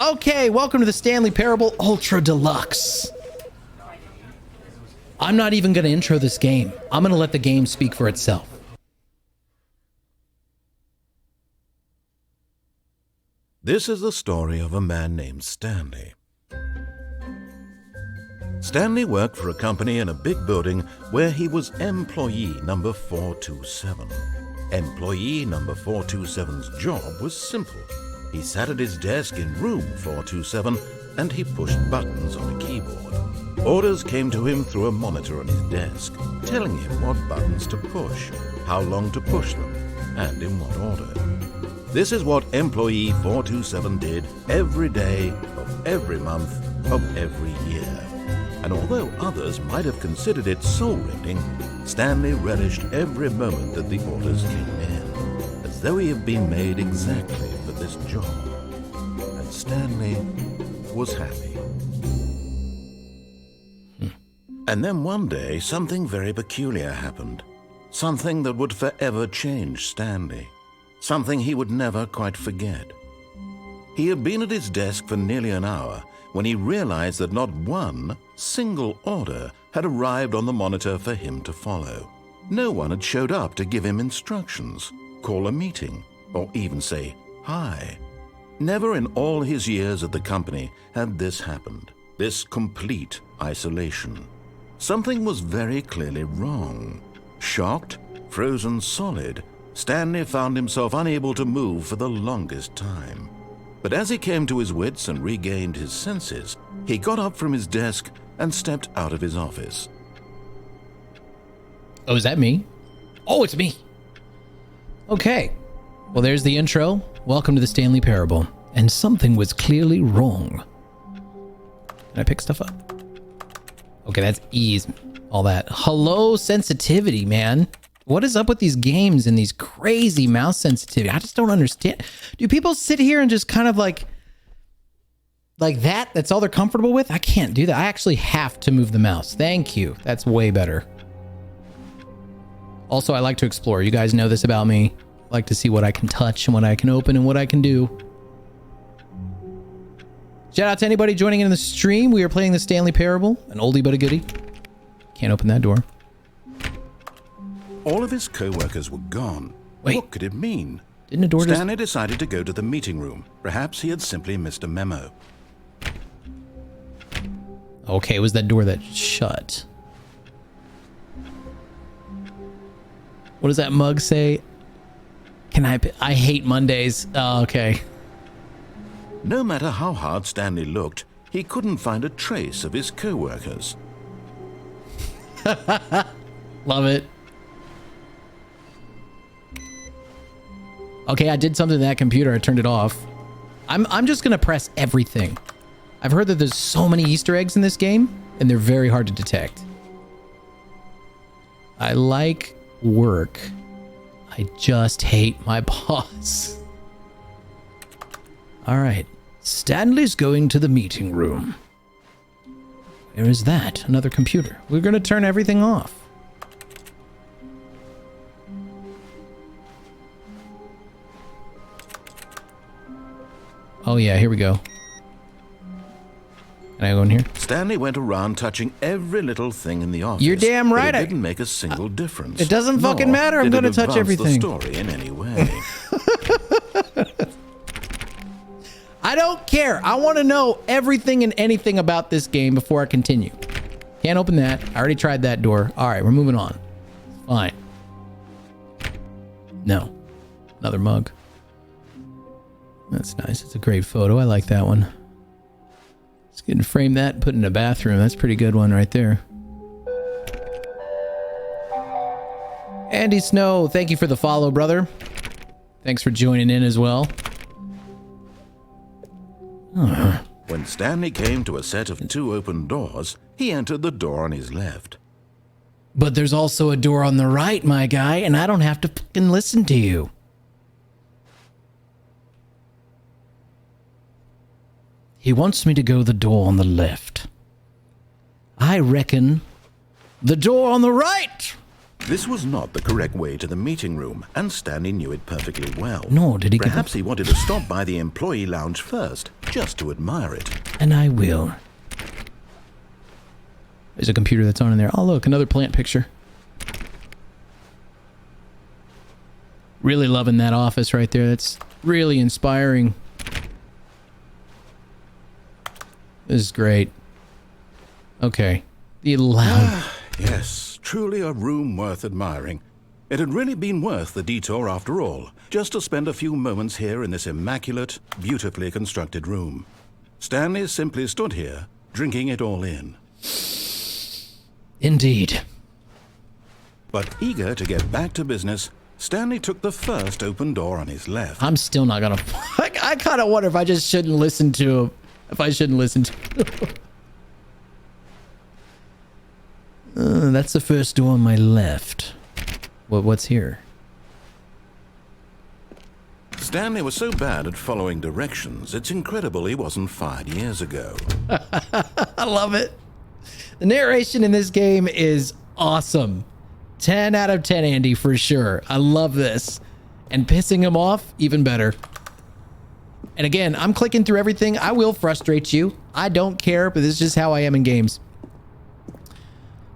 Okay, welcome to the Stanley Parable Ultra Deluxe. I'm not even going to intro this game. I'm going to let the game speak for itself. This is the story of a man named Stanley. Stanley worked for a company in a big building where he was employee number 427. Employee number 427's job was simple. He sat at his desk in room 427 and he pushed buttons on a keyboard. Orders came to him through a monitor on his desk, telling him what buttons to push, how long to push them, and in what order. This is what employee 427 did every day of every month of every year. And although others might have considered it soul-rending, Stanley relished every moment that the orders came in, as though he had been made exactly for this job. And Stanley was happy. And then one day, something very peculiar happened. Something that would forever change Stanley. Something he would never quite forget. He had been at his desk for nearly an hour when he realized that not one single order had arrived on the monitor for him to follow. No one had showed up to give him instructions, call a meeting, or even say hi. Never in all his years at the company had this happened, this complete isolation. Something was very clearly wrong. Shocked, frozen solid, Stanley found himself unable to move for the longest time. But as he came to his wits and regained his senses, he got up from his desk and stepped out of his office. Oh, is that me? Oh, it's me. Okay. Well, there's the intro. Welcome to the Stanley Parable. And something was clearly wrong. Can I pick stuff up? Okay, that's ease. All that. Hello, sensitivity, man. What is up with these games and these crazy mouse sensitivity? I just don't understand. Do people sit here and just kind of like that? That's all they're comfortable with? I can't do that. I actually have to move the mouse. Thank you. That's way better. Also, I like to explore. You guys know this about me. I like to see what I can touch and what I can open and what I can do. Shout out to anybody joining in the stream. We are playing the Stanley Parable, an oldie but a goodie. Can't open that door. All of his co-workers were gone. Wait. What could it mean? Didn't a door just... Stanley decided to go to the meeting room. Perhaps he had simply missed a memo. Okay, it was that door that shut. What does that mug say? I hate Mondays. Oh, okay. No matter how hard Stanley looked, he couldn't find a trace of his co-workers. Love it. Okay, I did something to that computer. I turned it off. I'm just gonna press everything. I've heard that there's so many Easter eggs in this game, and they're very hard to detect. I like work. I just hate my boss. All right. Stanley's going to the meeting room. Where is that? Another computer. We're gonna turn everything off. Oh yeah, here we go. Can I go in here? Stanley went around touching every little thing in the office. You're damn right. But it didn't make a single difference. It doesn't fucking matter. I'm going to touch everything. The story in any way. I don't care. I want to know everything and anything about this game before I continue. Can't open that. I already tried that door. All right, we're moving on. Fine. No. Another mug. That's nice. It's a great photo. I like that one. Let's get and frame that and put it in a bathroom. That's a pretty good one right there. Andy Snow, thank you for the follow, brother. Thanks for joining in as well. When Stanley came to a set of 2 open doors, he entered the door on his left. But there's also a door on the right, my guy, and I don't have to fucking listen to you. He wants me to go the door on the left. I reckon the door on the right. This was not the correct way to the meeting room, and Stanley knew it perfectly well. No, did he? Perhaps he wanted to stop by the employee lounge first, just to admire it. And I will. There's a computer that's on in there. Oh, look, another plant picture. Really loving that office right there. That's really inspiring. This is great. Okay. The loud. Yes, truly a room worth admiring. It had really been worth the detour after all, just to spend a few moments here in this immaculate, beautifully constructed room. Stanley simply stood here, drinking it all in. Indeed. But eager to get back to business, Stanley took the first open door on his left. I'm still not gonna. I kind of wonder if I just shouldn't listen to him. If I shouldn't listen to him. That's the first door on my left. What's here? Stanley was so bad at following directions, it's incredible he wasn't fired years ago. I love it. The narration in this game is awesome. 10 out of 10, Andy, for sure. I love this. And pissing him off, even better. And again, I'm clicking through everything. I will frustrate you. I don't care, but this is just how I am in games.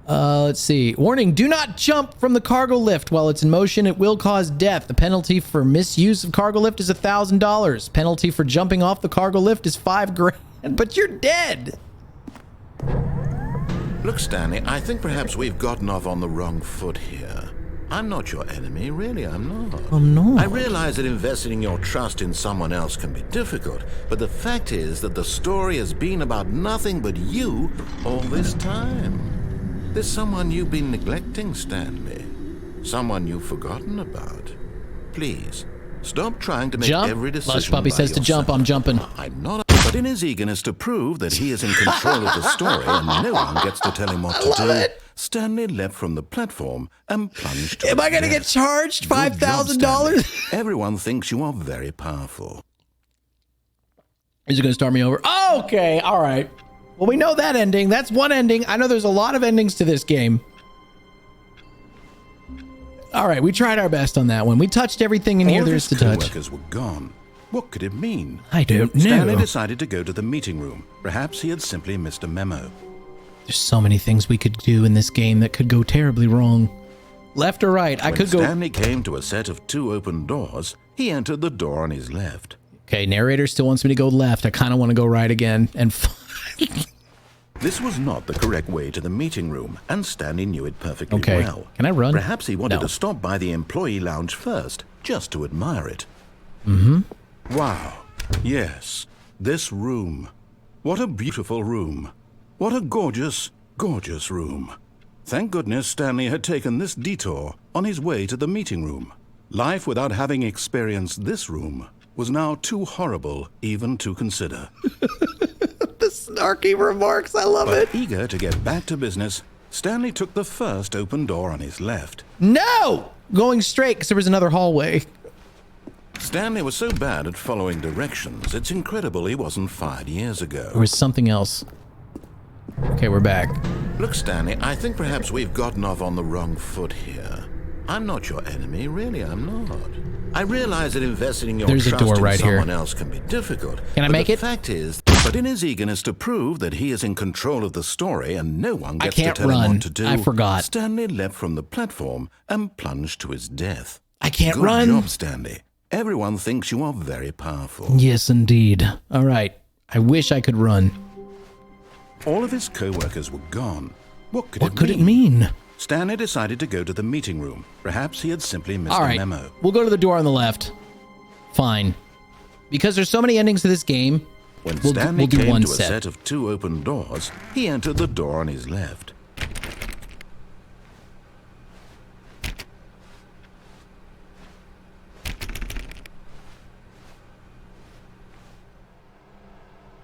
Let's see. Warning, do not jump from the cargo lift while it's in motion. It will cause death. The penalty for misuse of cargo lift is $1,000. Penalty for jumping off the cargo lift is $5 grand, but you're dead. Look, Stanley, I think perhaps we've gotten off on the wrong foot here. I'm not your enemy, really, I'm not. I'm not. I realize that investing your trust in someone else can be difficult, but the fact is that the story has been about nothing but you all this time. There's someone you've been neglecting, Stanley. Someone you've forgotten about. Please, stop trying to make every decision Lush Puppy by says to jump, I'm jumping. I'm not. But in his eagerness to prove that he is in control of the story and no one gets to tell him what to do, Stanley leapt from the platform and plunged to Am I going to get charged $5,000? Everyone thinks you are very powerful. Is it going to start me over? Oh, okay. All right. Well, we know that ending. That's one ending. I know there's a lot of endings to this game. All right. We tried our best on that one. We touched everything in here there is to touch. Co-workers were gone. What could it mean? I don't know. Stanley decided to go to the meeting room. Perhaps he had simply missed a memo. There's so many things we could do in this game that could go terribly wrong. Left or right? I could go. When Stanley came to a set of 2 open doors, he entered the door on his left. Okay, narrator still wants me to go left. I kind of want to go right again. And this was not the correct way to the meeting room, and Stanley knew it perfectly well. Can I run? Perhaps he wanted to stop by the employee lounge first, just to admire it. Mm-hmm. Wow. Yes, this room. What a beautiful room. What a gorgeous, gorgeous room. Thank goodness Stanley had taken this detour on his way to the meeting room. Life without having experienced this room was now too horrible even to consider. The snarky remarks, I love it. Eager to get back to business, Stanley took the first open door on his left. No! Going straight, because there was another hallway. Stanley was so bad at following directions, it's incredible he wasn't fired years ago. There was something else. Okay, we're back. Look, Stanley, I think perhaps we've gotten off on the wrong foot here. I'm not your enemy, really, I'm not. I realize that investing your trust in someone else can be difficult. Can I make it? The fact is, but in his eagerness to prove that he is in control of the story and no one gets to tell him what to do, I forgot. Stanley leapt from the platform and plunged to his death. I can't run. Good job, Stanley. Everyone thinks you are very powerful. Yes, indeed. All right. I wish I could run. All of his co-workers were gone. What could it mean? Stanley decided to go to the meeting room. Perhaps he had simply missed a memo. We'll go to the door on the left. Fine. Because there's so many endings to this game, when Stanley came to a set of 2 open doors, he entered the door on his left.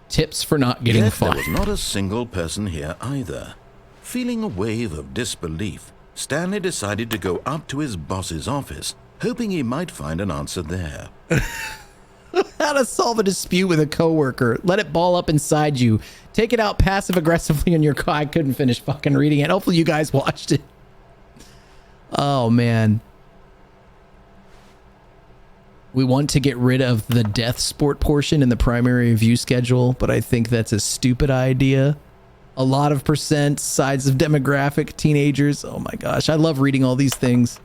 Tips for not getting fired. There was not a single person here either. Feeling a wave of disbelief, Stanley decided to go up to his boss's office, hoping he might find an answer there. How to solve a dispute with a coworker. Let it ball up inside you. Take it out passive-aggressively in your car. I couldn't finish fucking reading it. Hopefully you guys watched it. Oh, man. We want to get rid of the death sport portion in the primary view schedule, but I think that's a stupid idea. A lot of percent, sides of demographic, teenagers. Oh my gosh, I love reading all these things.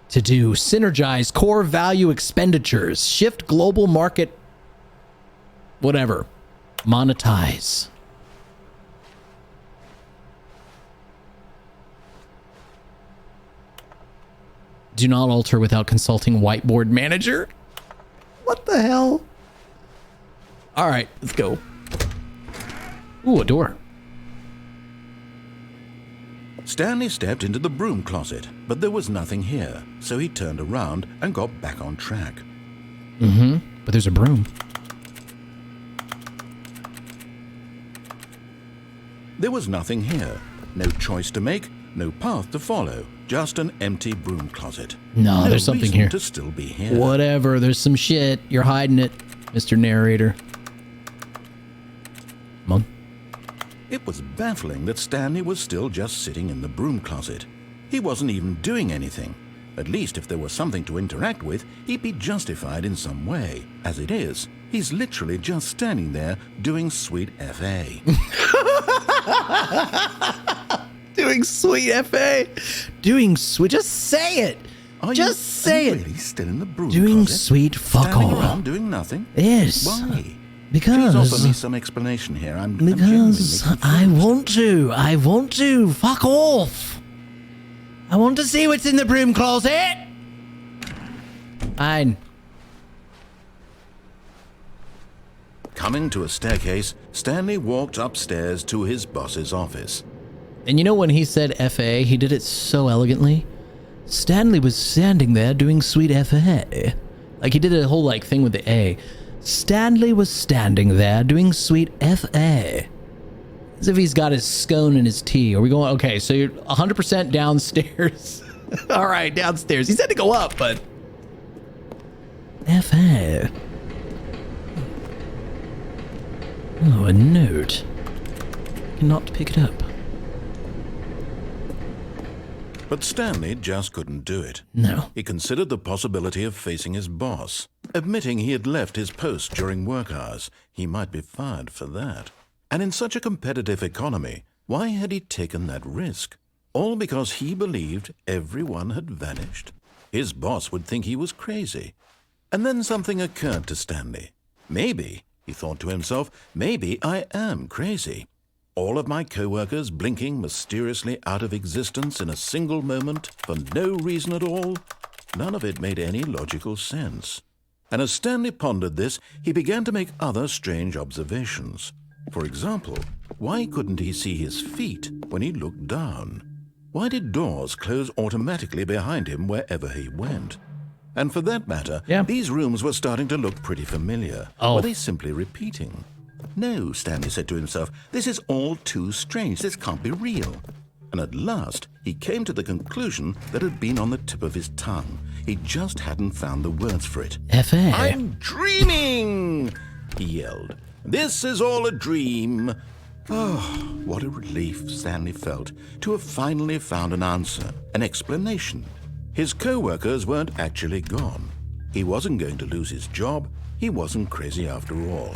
To do, synergize core value expenditures, shift global market, whatever, monetize. Do not alter without consulting whiteboard manager. What the hell? All right, let's go. Ooh, a door. Stanley stepped into the broom closet, but there was nothing here, so he turned around and got back on track. But there's a broom. There was nothing here. No choice to make, no path to follow. Just an empty broom closet. No, there's something reason here. To still be here. Whatever, there's some shit. You're hiding it, Mr. Narrator. Come on. It was baffling that Stanley was still just sitting in the broom closet. He wasn't even doing anything. At least if there was something to interact with, he'd be justified in some way. As it is, he's literally just standing there doing sweet FA. Doing sweet FA. Doing sweet. Just say it. Just say it. Really still in the broom doing closet? Sweet fuck Standing all. around doing nothing? Yes. Why? Because. Please offer me some explanation here. I'm Because genuinely I want to. Fuck off. I want to see what's in the broom closet. Fine. Coming to a staircase, Stanley walked upstairs to his boss's office. And you know when he said FA, he did it so elegantly. Stanley was standing there doing sweet FA. Like he did a whole like thing with the A. Stanley was standing there doing sweet FA. As if he's got his scone and his tea. Are we going? Okay, so you're 100% downstairs. All right, downstairs. He said to go up, but FA. Oh, a note. Cannot pick it up. But Stanley just couldn't do it. No. He considered the possibility of facing his boss. Admitting he had left his post during work hours, he might be fired for that. And in such a competitive economy, why had he taken that risk? All because he believed everyone had vanished? His boss would think he was crazy. And then something occurred to Stanley. Maybe, he thought to himself, maybe I am crazy. All of my co-workers blinking mysteriously out of existence in a single moment for no reason at all? None of it made any logical sense. And as Stanley pondered this, he began to make other strange observations. For example, why couldn't he see his feet when he looked down? Why did doors close automatically behind him wherever he went? And for that matter, these rooms were starting to look pretty familiar. Were they simply repeating? No, Stanley said to himself, this is all too strange. This can't be real. And at last, he came to the conclusion that had been on the tip of his tongue. He just hadn't found the words for it. FA. I'm dreaming, he yelled. This is all a dream. Oh, what a relief Stanley felt to have finally found an answer, an explanation. His co-workers weren't actually gone. He wasn't going to lose his job. He wasn't crazy after all.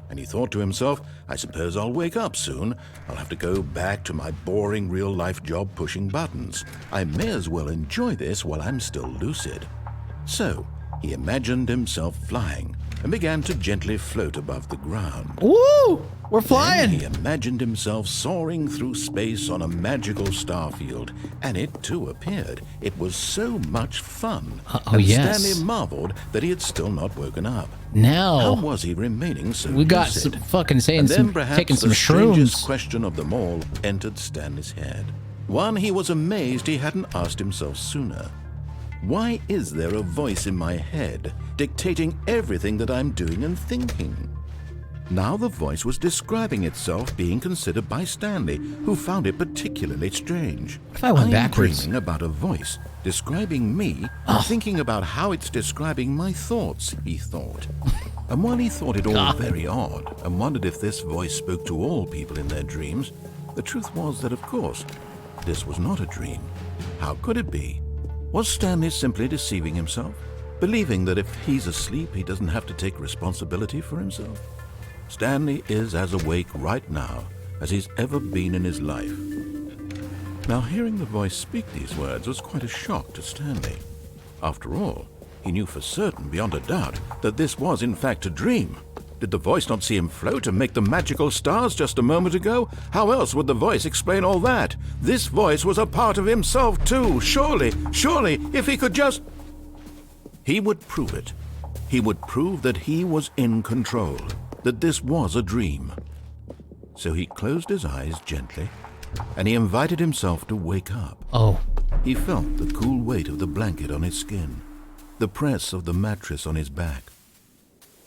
And he thought to himself, I suppose I'll wake up soon. I'll have to go back to my boring real-life job pushing buttons. I may as well enjoy this while I'm still lucid. So, he imagined himself flying and began to gently float above the ground. Woo! We're flying! Then he imagined himself soaring through space on a magical starfield, and it too appeared. It was so much fun. And Stanley marveled that he had still not woken up. Now, how was he remaining so we got lucid? some fucking saying and then some, perhaps taking some the strangest shrooms. Question of them all entered Stanley's head. One he was amazed he hadn't asked himself sooner. Why is there a voice in my head dictating everything that I'm doing and thinking? Now the voice was describing itself being considered by Stanley, who found it particularly strange. If I went backwards. Dreaming about a voice describing me, thinking about how it's describing my thoughts, he thought. And while he thought it all very odd and wondered if this voice spoke to all people in their dreams, the truth was that, of course, this was not a dream. How could it be? Was Stanley simply deceiving himself? Believing that if he's asleep, he doesn't have to take responsibility for himself? Stanley is as awake right now as he's ever been in his life. Now, hearing the voice speak these words was quite a shock to Stanley. After all, he knew for certain, beyond a doubt, that this was in fact a dream. Did the voice not see him float and make the magical stars just a moment ago? How else would the voice explain all that? This voice was a part of himself too. Surely, if he could just... He would prove it. He would prove that he was in control, that this was a dream. So he closed his eyes gently, and he invited himself to wake up. Oh. He felt the cool weight of the blanket on his skin, the press of the mattress on his back,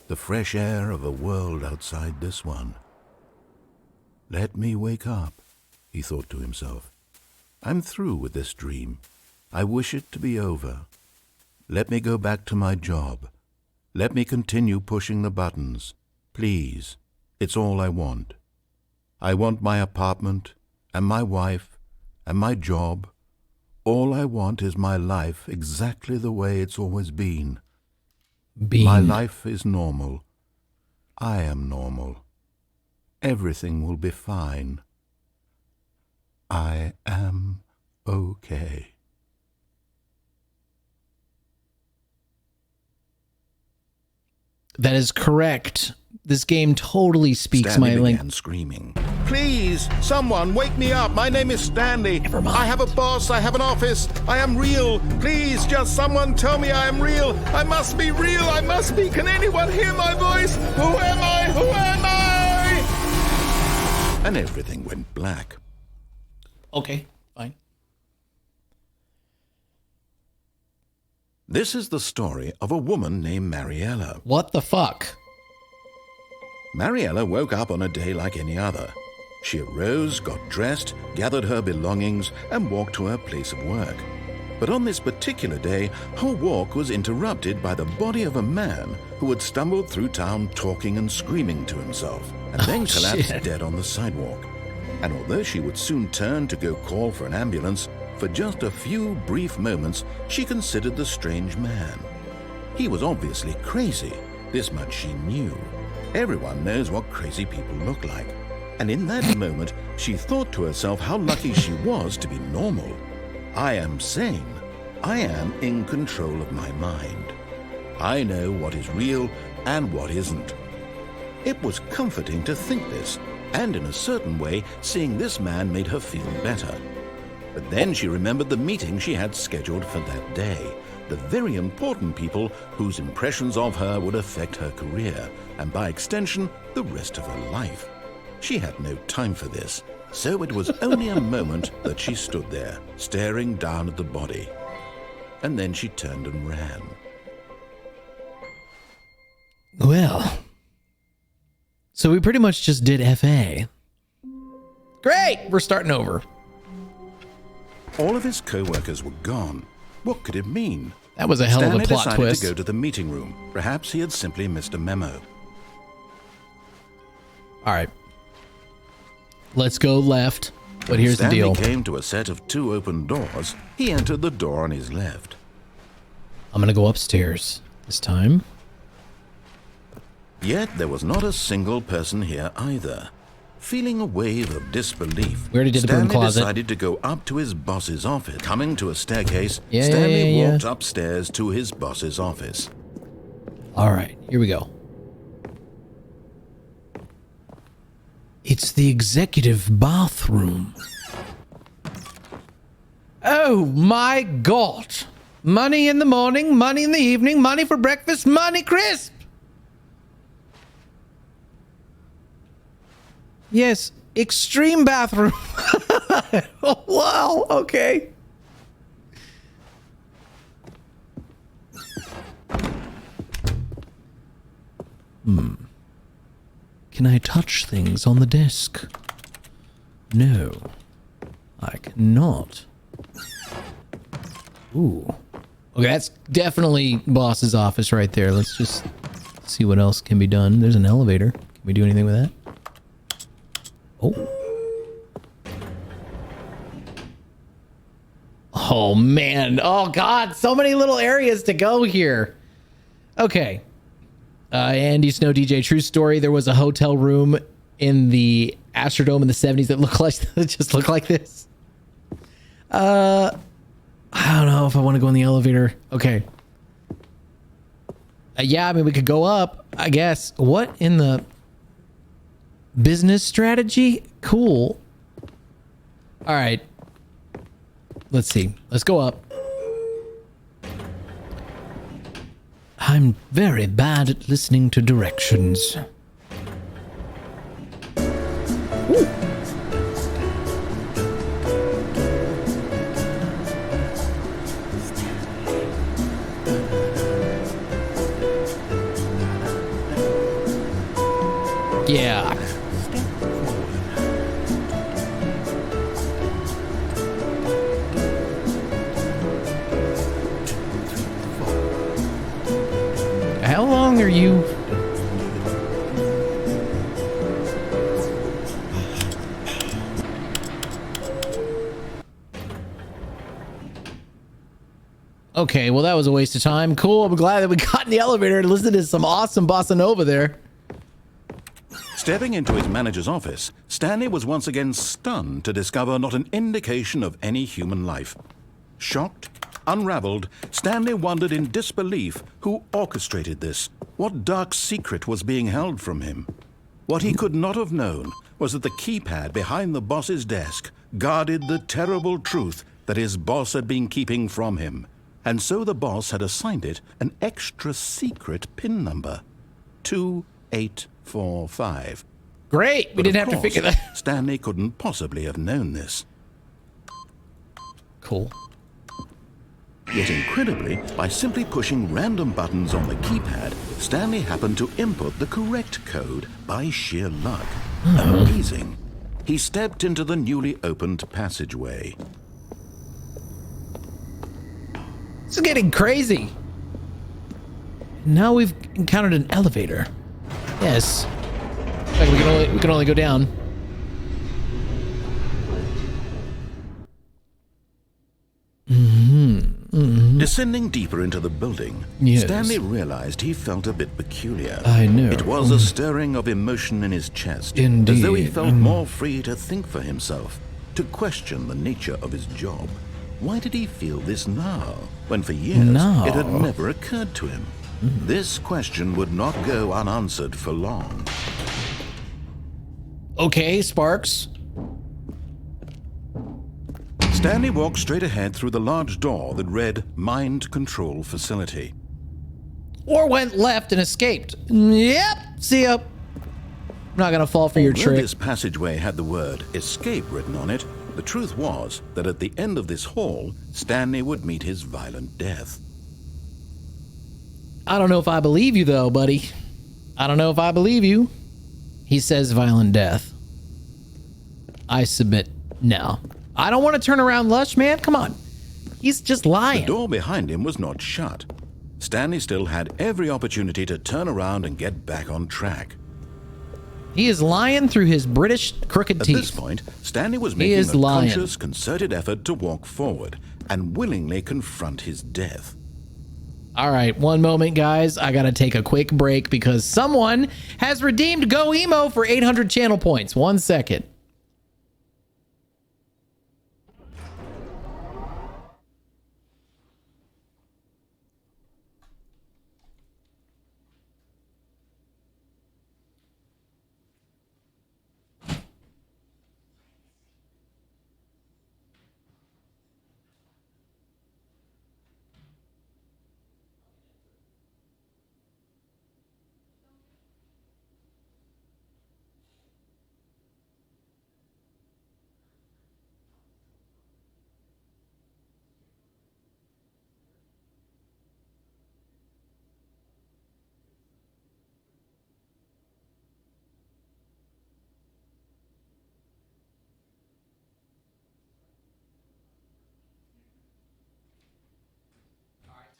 the fresh air of a world outside this one. Let me wake up, he thought to himself. I'm through with this dream. I wish it to be over. Let me go back to my job. Let me continue pushing the buttons. Please, it's all I want. I want my apartment and my wife and my job. All I want is my life exactly the way it's always been. My life is normal. I am normal. Everything will be fine. I am okay. That is correct. This game totally speaks Stanley my language. began screaming. Please, someone, wake me up. My name is Stanley. Never mind. I have a boss. I have an office. I am real. Please, just someone tell me I am real. I must be real. I must be. Can anyone hear my voice? Who am I? Who am I? And everything went black. Okay, fine. This is the story of a woman named Mariella. What the fuck? Mariella woke up on a day like any other. She arose, got dressed, gathered her belongings, and walked to her place of work. But on this particular day, her walk was interrupted by the body of a man who had stumbled through town talking and screaming to himself, and then collapsed dead on the sidewalk. And although she would soon turn to go call for an ambulance, for just a few brief moments, she considered the strange man. He was obviously crazy. This much she knew. Everyone knows what crazy people look like. And in that moment, she thought to herself how lucky she was to be normal. I am sane. I am in control of my mind. I know what is real and what isn't. It was comforting to think this, and in a certain way, seeing this man made her feel better. But then she remembered the meeting she had scheduled for that day, the very important people whose impressions of her would affect her career, and by extension, the rest of her life. She had no time for this, so it was only a moment that she stood there, staring down at the body. And then she turned and ran. Well, so we pretty much just did FA. Great, we're starting over. All of his co-workers were gone. What could it mean? That was a hell of a Stanley plot decided twist. to go to the meeting room. Perhaps he had simply missed a memo. All right. Let's go left. But here's Stanley the deal. came to a set of 2 open doors. He entered the door on his left. I'm going to go upstairs this time. Yet there was not a single person here either. Feeling a wave of disbelief, We already did the broom Stanley closet. decided to go up to his boss's office. Coming to a staircase, Yeah, Stanley yeah. walked upstairs to his boss's office. All right, here we go. It's the executive bathroom. Oh my God. Money in the morning, money in the evening, money for breakfast, money crisp. Yes, extreme bathroom. Oh, wow, okay. Can I touch things on the desk? No, I cannot. Ooh. Okay, that's definitely boss's office right there. Let's just see what else can be done. There's an elevator. Can we do anything with that? Oh. Oh, man. Oh, God. So many little areas to go here. Okay. Andy Snow DJ, true story. There was a hotel room in the Astrodome in the 70s that looked like, that just looked like this. I don't know if I want to go in the elevator. Okay. Yeah, I mean, we could go up, I guess. What in the business strategy? Cool. All right. Let's see. Let's go up. I'm very bad at listening to directions. Ooh. Yeah. How long are you? Okay, well, that was a waste of time. Cool. I'm glad that we got in the elevator and listened to some awesome bossa nova there. Stepping into his manager's office, Stanley was once again stunned to discover not an indication of any human life. Shocked, unraveled, Stanley wondered in disbelief who orchestrated this. What dark secret was being held from him? What he could not have known was that the keypad behind the boss's desk guarded the terrible truth that his boss had been keeping from him. And so the boss had assigned it an extra secret PIN number. 2845. Great. We But didn't of have to figure course, that. Stanley couldn't possibly have known this. Cool. Yet incredibly, by simply pushing random buttons on the keypad, Stanley happened to input the correct code by sheer luck. Amazing. He stepped into the newly opened passageway. This is getting crazy. Now we've encountered an elevator. Yes. Like we can only go down. Descending deeper into the building, Yes. Stanley realized he felt a bit peculiar. I know. It was a stirring of emotion in his chest, Indeed. as though he felt more free to think for himself, to question the nature of his job. Why did he feel this now, when for years Now? it had never occurred to him? This question would not go unanswered for long. Okay, Sparks. Stanley walked straight ahead through the large door that read Mind Control Facility. Or went left and escaped. Yep. See ya. I'm not gonna fall for your Although trick. this passageway had the word escape written on it, the truth was that at the end of this hall, Stanley would meet his violent death. I don't know if I believe you, though, buddy. I don't know if I believe you. He says violent death. I submit no. I don't want to turn around Lush, man. Come on. He's just lying. The door behind him was not shut. Stanley still had every opportunity to turn around and get back on track. He is lying through his British crooked At teeth. this point, Stanley was He making is a lying. conscious, concerted effort to walk forward and willingly confront his death. All right, one moment, guys. I got to take a quick break because someone has redeemed Go Emo for 800 channel points. 1 second.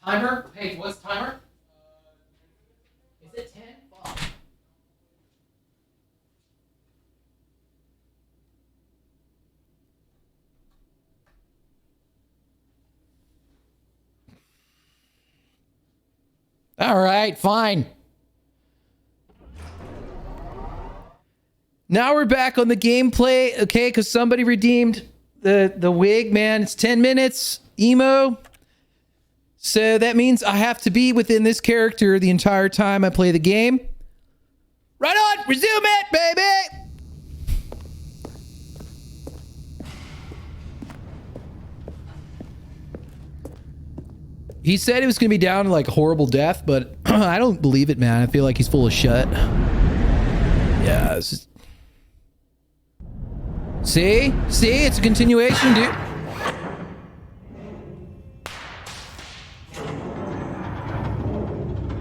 Timer? Hey, what's timer? Is it 10? Fuck. All right, fine. Now we're back on the gameplay, okay? Because somebody redeemed the wig, man. It's 10 minutes, emo. So that means I have to be within this character the entire time I play the game. Right on, resume it, baby! He said it was going to be down to like horrible death, but I don't believe it, man. I feel like he's full of shit. Yeah, it's just... See? It's a continuation, dude.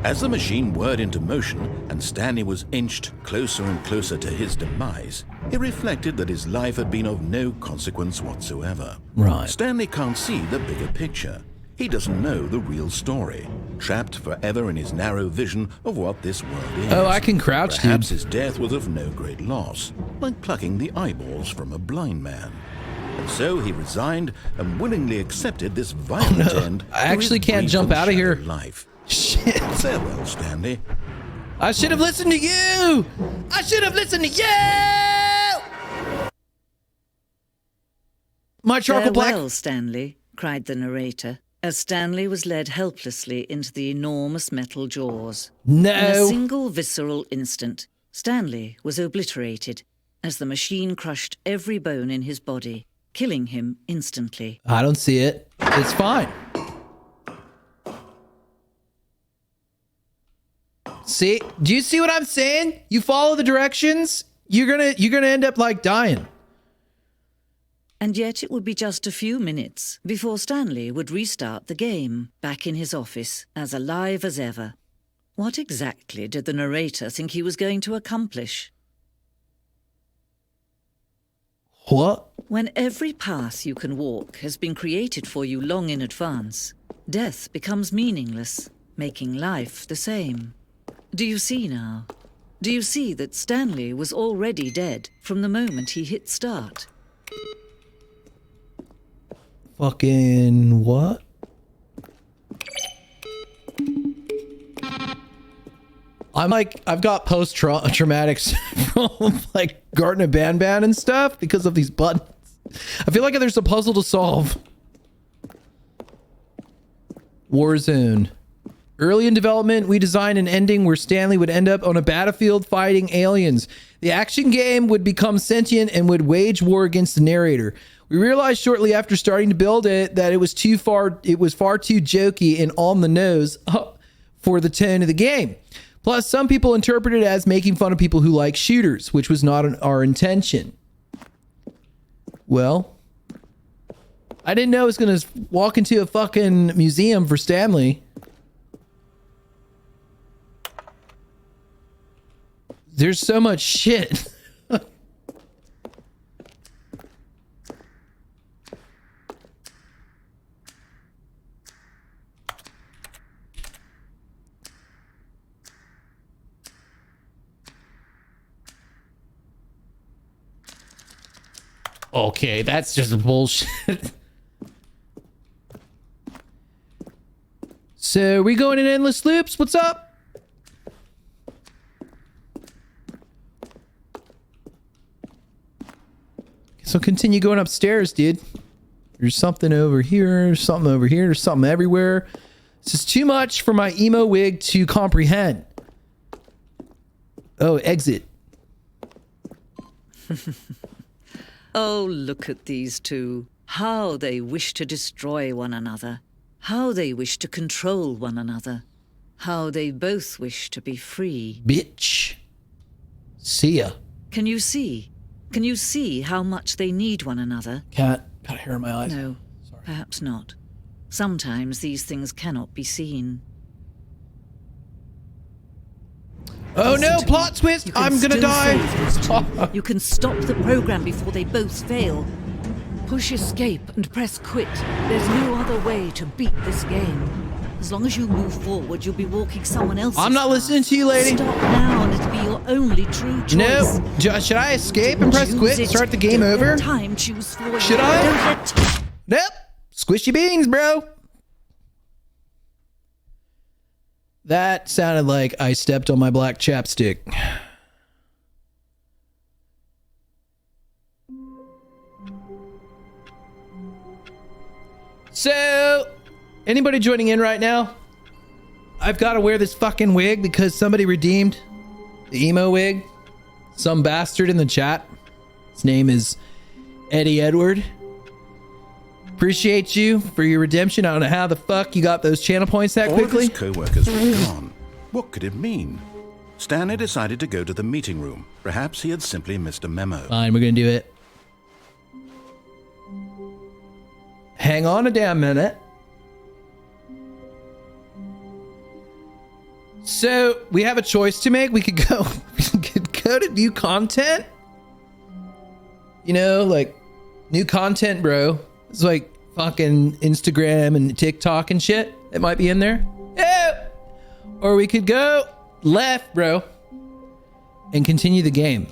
As the machine whirred into motion and Stanley was inched closer and closer to his demise, he reflected that his life had been of no consequence whatsoever. Right. Stanley can't see the bigger picture. He doesn't know the real story, trapped forever in his narrow vision of what this world is. Oh, I can crouch, Perhaps dude. his death was of no great loss, like plucking the eyeballs from a blind man. And so he resigned and willingly accepted this violent end. I actually can't jump out of here. Life. Shit. Farewell, Stanley. I should have listened to you! I should have listened to you! My charcoal black... Farewell, Stanley, cried the narrator, as Stanley was led helplessly into the enormous metal jaws. No! In a single visceral instant, Stanley was obliterated as the machine crushed every bone in his body, killing him instantly. I don't see it. It's fine. See? Do you see what I'm saying? You follow the directions, you're gonna end up like dying. And yet it would be just a few minutes before Stanley would restart the game, back in his office, as alive as ever. What exactly did the narrator think he was going to accomplish? What? When every path you can walk has been created for you long in advance, death becomes meaningless, making life the same. Do you see now? Do you see that Stanley was already dead from the moment he hit start? Fucking what? I'm like, I've got post-traumatics from like Garten Banban and stuff because of these buttons. I feel like there's a puzzle to solve. Warzone. Early in development, we designed an ending where Stanley would end up on a battlefield fighting aliens. The action game would become sentient and would wage war against the narrator. We realized shortly after starting to build it that it was far too jokey and on the nose for the tone of the game. Plus, some people interpreted it as making fun of people who like shooters, which was not our intention. Well, I didn't know I was going to walk into a fucking museum for Stanley. There's so much shit. Okay, that's just bullshit. So, we going in endless loops? What's up? So continue going upstairs, dude. There's something over here, there's something over here, there's something everywhere. This is too much for my emo wig to comprehend. Oh, exit. Oh, look at these two. How they wish to destroy one another. How they wish to control one another. How they both wish to be free. Bitch. See ya. Can you see? Can you see how much they need one another? Got a hair in my eyes. No, Sorry. perhaps not. Sometimes these things cannot be seen. Oh no, plot twist! I'm gonna die! You can stop the program before they both fail. Push escape and press quit. There's no other way to beat this game. As long as you move forward, you'll be walking someone else's I'm not listening to you, lady. Stop now and it'll be your only true choice. No. Should I escape and press quit and start the game Don't over? let time choose for you. Should I? Don't let time... Nope. Squishy beans, bro. That sounded like I stepped on my black chapstick. So, anybody joining in right now? I've got to wear this fucking wig because somebody redeemed the emo wig. Some bastard in the chat. His name is Eddie Edward. Appreciate you for your redemption. I don't know how the fuck you got those channel points that quickly. All of his co-workers were gone. What could it mean? Stanley decided to go to the meeting room. Perhaps he had simply missed a memo. Fine, we're gonna do it. Hang on a damn minute. So we have a choice to make. We could go to new content. You know, like new content, bro. It's like fucking Instagram and TikTok and shit that might be in there. Yeah. Or we could go left, bro, and continue the game.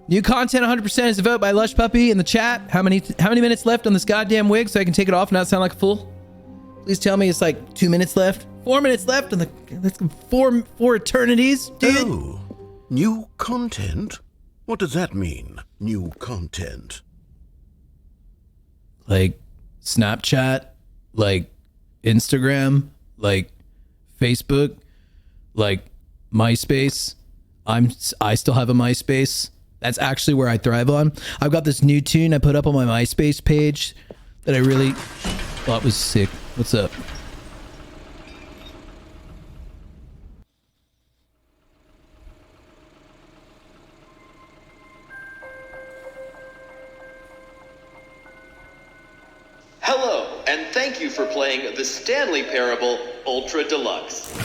New content 100% is a vote by Lush Puppy in the chat. How many minutes left on this goddamn wig so I can take it off and not sound like a fool? Please tell me it's like 2 minutes left. 4 minutes left on the that's four eternities, dude. Oh, new content? What does that mean? New content? Like Snapchat, like Instagram, like Facebook, like MySpace. I still have a MySpace. That's actually where I thrive on. I've got this new tune I put up on my MySpace page that I really thought was sick. What's up? Hello, and thank you for playing the Stanley Parable Ultra Deluxe.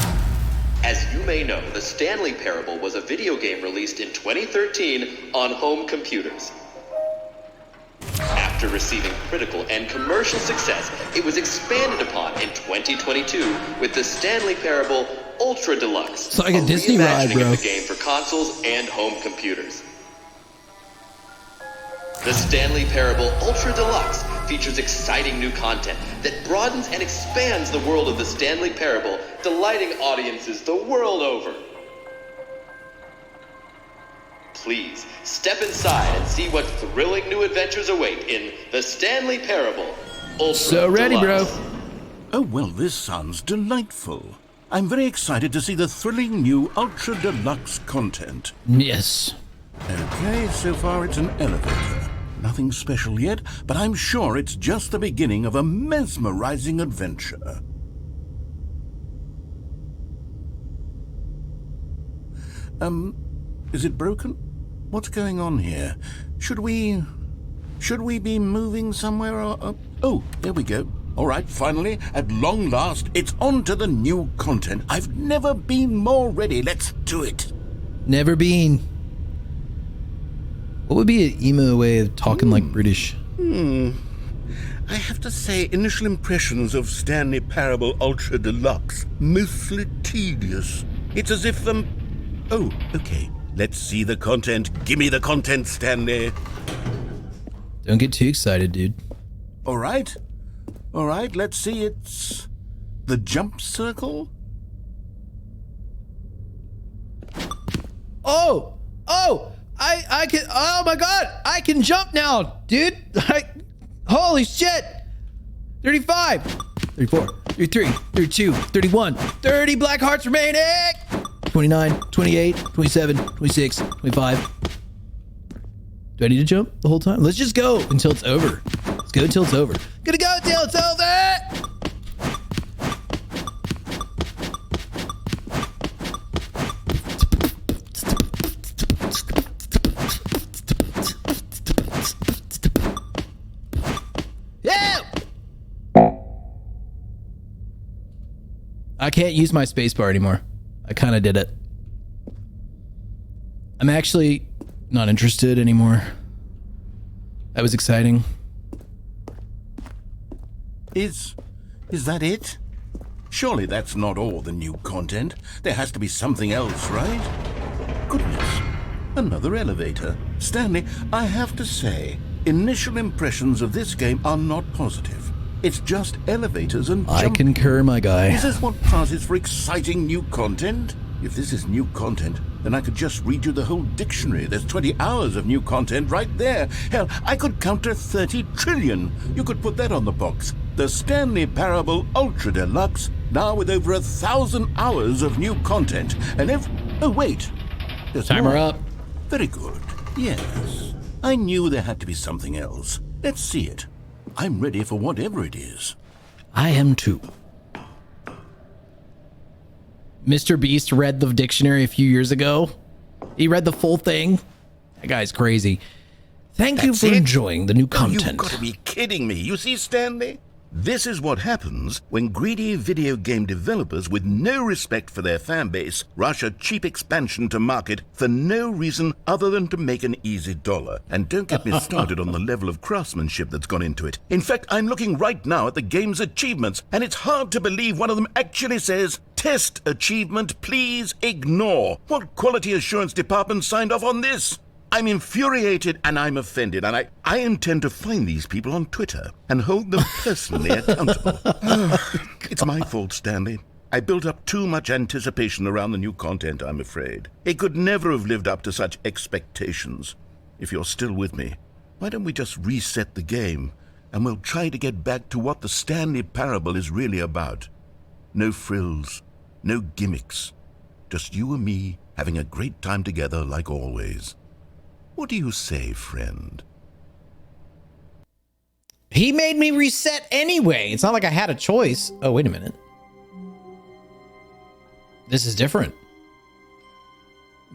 As you may know, the Stanley Parable was a video game released in 2013 on home computers. After receiving critical and commercial success, it was expanded upon in 2022 with the Stanley Parable Ultra Deluxe. It's like a Disney ride, bro. Of the game for consoles and home computers. The Stanley Parable Ultra Deluxe features exciting new content that broadens and expands the world of the Stanley Parable, delighting audiences the world over. Please, step inside and see what thrilling new adventures await in the Stanley Parable Ultra So ready, Deluxe. bro. Oh, well, this sounds delightful. I'm very excited to see the thrilling new Ultra Deluxe content. Yes. Okay, so far it's an elevator. Nothing special yet, but I'm sure it's just the beginning of a mesmerizing adventure. Is it broken? What's going on here? Should we be moving somewhere or... Oh, there we go. All right, finally, at long last, it's on to the new content. I've never been more ready. Let's do it. Never been. What would be an emo way of talking like British? I have to say, initial impressions of Stanley Parable Ultra Deluxe, mostly tedious. It's as if Oh, okay. Let's see the content. Gimme the content, Stanley. Don't get too excited, dude. All right, let's see. It's the jump circle. Oh! I can, oh my god! I can jump now, dude! Holy shit! 35, 34, 33, 32, 31, 30 black hearts remaining! 29, 28, 27, 26, 25. Do I need to jump the whole time? Let's just go until it's over. Let's go until it's over. Gonna go until it's over! I can't use my spacebar anymore. I kind of did it. I'm actually not interested anymore. That was exciting. Is that it? Surely that's not all the new content. There has to be something else, right? Goodness. Another elevator. Stanley, I have to say, initial impressions of this game are not positive. It's just elevators and I jump. concur, my guy. Is this what passes for exciting new content? If this is new content, then I could just read you the whole dictionary. There's 20 hours of new content right there. Hell, I could count to 30 trillion. You could put that on the box. The Stanley Parable Ultra Deluxe, now with over 1,000 hours of new content. And oh wait, there's Timer more. up. Very good. Yes, I knew there had to be something else. Let's see it. I'm ready for whatever it is. I am too. Mr. Beast read the dictionary a few years ago. He read the full thing. That guy's crazy. Thank you That's for it? enjoying the new Oh, content. you've got to be kidding me. You see, Stanley? This is what happens when greedy video game developers with no respect for their fan base rush a cheap expansion to market for no reason other than to make an easy dollar. And don't get me started on the level of craftsmanship that's gone into it. In fact, I'm looking right now at the game's achievements, and it's hard to believe one of them actually says, "Test achievement, please ignore." What quality assurance department signed off on this? I'm infuriated and I'm offended, and I intend to find these people on Twitter and hold them personally accountable. It's my fault, Stanley. I built up too much anticipation around the new content, I'm afraid. It could never have lived up to such expectations. If you're still with me, why don't we just reset the game, and we'll try to get back to what the Stanley Parable is really about. No frills, no gimmicks. Just you and me having a great time together like always. What do you say, friend? He made me reset anyway. It's not like I had a choice. Oh, wait a minute. This is different.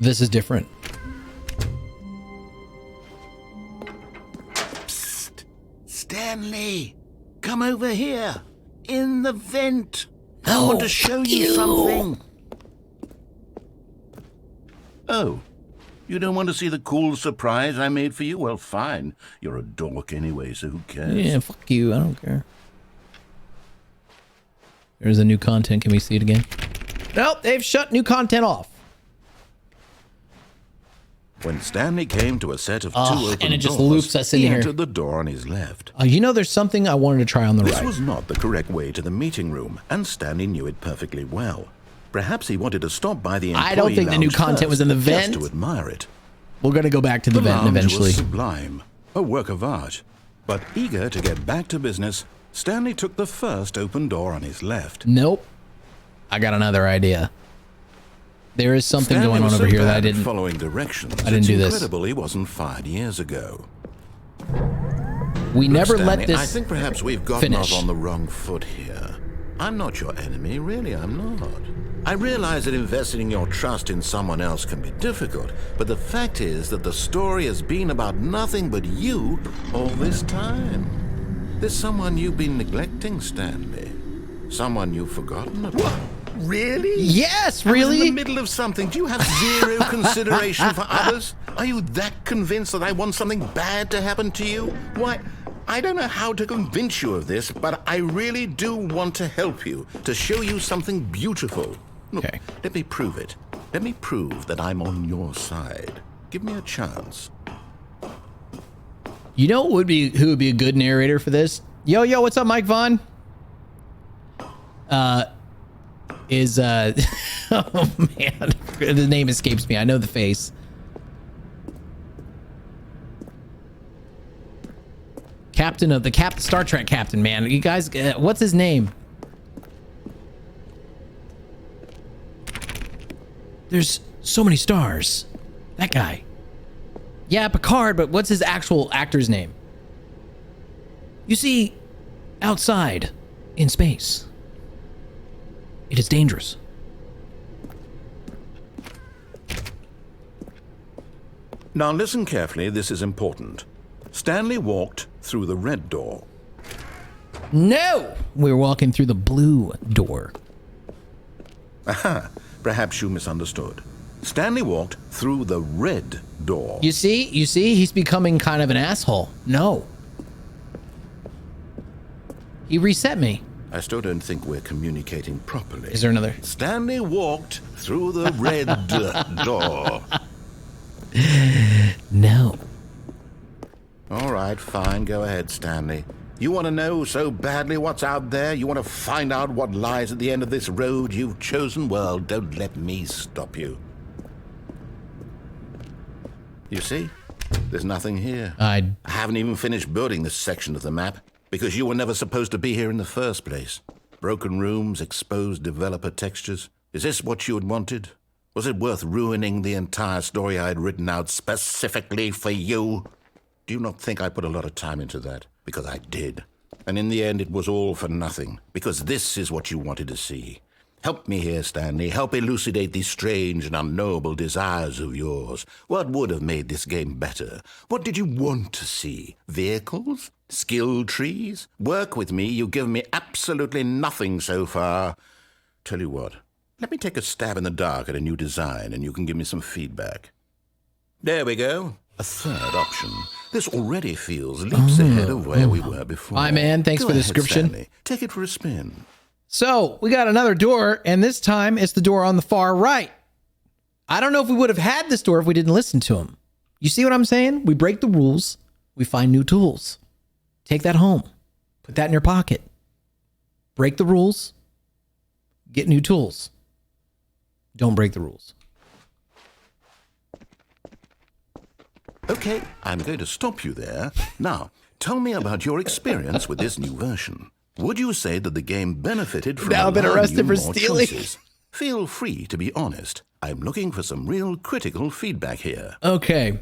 This is different. Psst. Stanley, come over here. In the vent. I want to show you something. Oh. You don't want to see the cool surprise I made for you? Well, fine. You're a dork anyway, so who cares? Yeah, fuck you. I don't care. There's the new content. Can we see it again? Nope, they've shut new content off. When Stanley came to a set of two open and it just doors, loops us in he here. entered the door on his left. You know, there's something I wanted to try on the This right. was not the correct way to the meeting room, and Stanley knew it perfectly well. Perhaps he wanted to stop by the employee I don't think the new lounge content was in the first, vent. just to admire it. We're going to go back to the vent lounge eventually. was sublime, a work of art. But eager to get back to business, Stanley took the first open door on his left. Nope. I got another idea. There is something Stanley going on was over so here that I bad at didn't. following directions. I didn't it's do this. Incredible he wasn't fired years ago. We never Stanley, let this. I think perhaps we've gotten finish. off on the wrong foot here. I'm not your enemy, really, I'm not. I realize that investing your trust in someone else can be difficult, but the fact is that the story has been about nothing but you all this time. There's someone you've been neglecting, Stanley. Someone you've forgotten about. Really? Yes, I was in really? the middle of something. Do you have zero consideration for others? Are you that convinced that I want something bad to happen to you? Why, I don't know how to convince you of this, but I really do want to help you, to show you something beautiful. Look, Okay. let me prove it. Let me prove that I'm on your side. Give me a chance. You know who would be a good narrator for this? Yo, what's up, Mike Vaughn? Oh man, the name escapes me. I know the face. Captain of the Star Trek captain, man. You guys, what's his name? There's so many stars. That guy. Yeah, Picard, but what's his actual actor's name? You see, outside, in space, it is dangerous. Now listen carefully, this is important. Stanley walked through the red door. No! We're walking through the blue door. Aha, perhaps you misunderstood. Stanley walked through the red door. You see, he's becoming kind of an asshole. No. He reset me. I still don't think we're communicating properly. Is there another? Stanley walked through the red door. No. All right, fine. Go ahead, Stanley. You want to know so badly what's out there? You want to find out what lies at the end of this road you've chosen? Well, don't let me stop you. You see? There's nothing here. I haven't even finished building this section of the map because you were never supposed to be here in the first place. Broken rooms, exposed developer textures. Is this what you had wanted? Was it worth ruining the entire story I had written out specifically for you? Do you not think I put a lot of time into that? Because I did. And in the end, it was all for nothing. Because this is what you wanted to see. Help me here, Stanley. Help elucidate these strange and unknowable desires of yours. What would have made this game better? What did you want to see? Vehicles? Skill trees? Work with me. You've given me absolutely nothing so far. Tell you what. Let me take a stab in the dark at a new design, and you can give me some feedback. There we go. A third option. This already feels leaps ahead of where we were before. Hi, man. Thanks for the description. Stanley. Take it for a spin. So, we got another door, and this time it's the door on the far right. I don't know if we would have had this door if we didn't listen to him. You see what I'm saying? We break the rules. We find new tools. Take that home. Put that in your pocket. Break the rules. Get new tools. Don't break the rules. Okay, I'm going to stop you there. Now, tell me about your experience with this new version. Would you say that the game benefited from now been arrested for more stealing? Choices? Feel free to be honest. I'm looking for some real critical feedback here. Okay.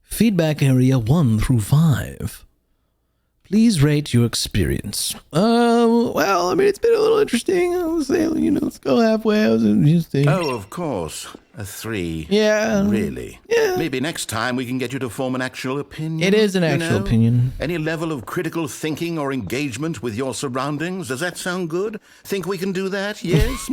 Feedback area 1 through 5. Please rate your experience. Well, I mean, it's been a little interesting. I would say, let's go halfway. I was interesting. Oh, of course. A 3. Yeah. Really? Yeah. Maybe next time we can get you to form an actual opinion. It is an actual opinion. Any level of critical thinking or engagement with your surroundings. Does that sound good? Think we can do that? Yes?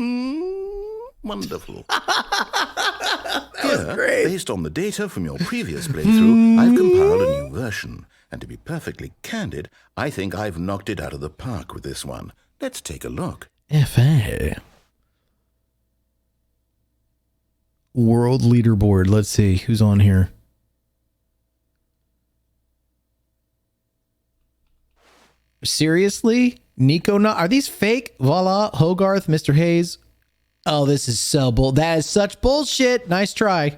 Wonderful. That was great. Based on the data from your previous playthrough, I've compiled a new version. And to be perfectly candid, I think I've knocked it out of the park with this one. Let's take a look. FA. World leaderboard. Let's see who's on here. Seriously? Nico, are these fake? Voila, Hogarth, Mr. Hayes. Oh, this is so bull. That is such bullshit. Nice try.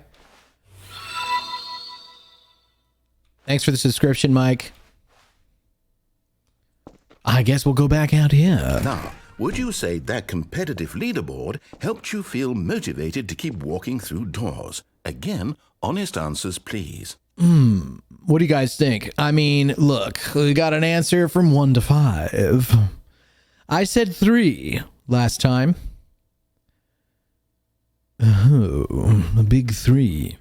Thanks for the subscription, Mike. I guess we'll go back out here. Now, would you say that competitive leaderboard helped you feel motivated to keep walking through doors? Again, honest answers, please. What do you guys think? I mean, look, we got an answer from 1 to 5. I said 3 last time. Oh, a big 3.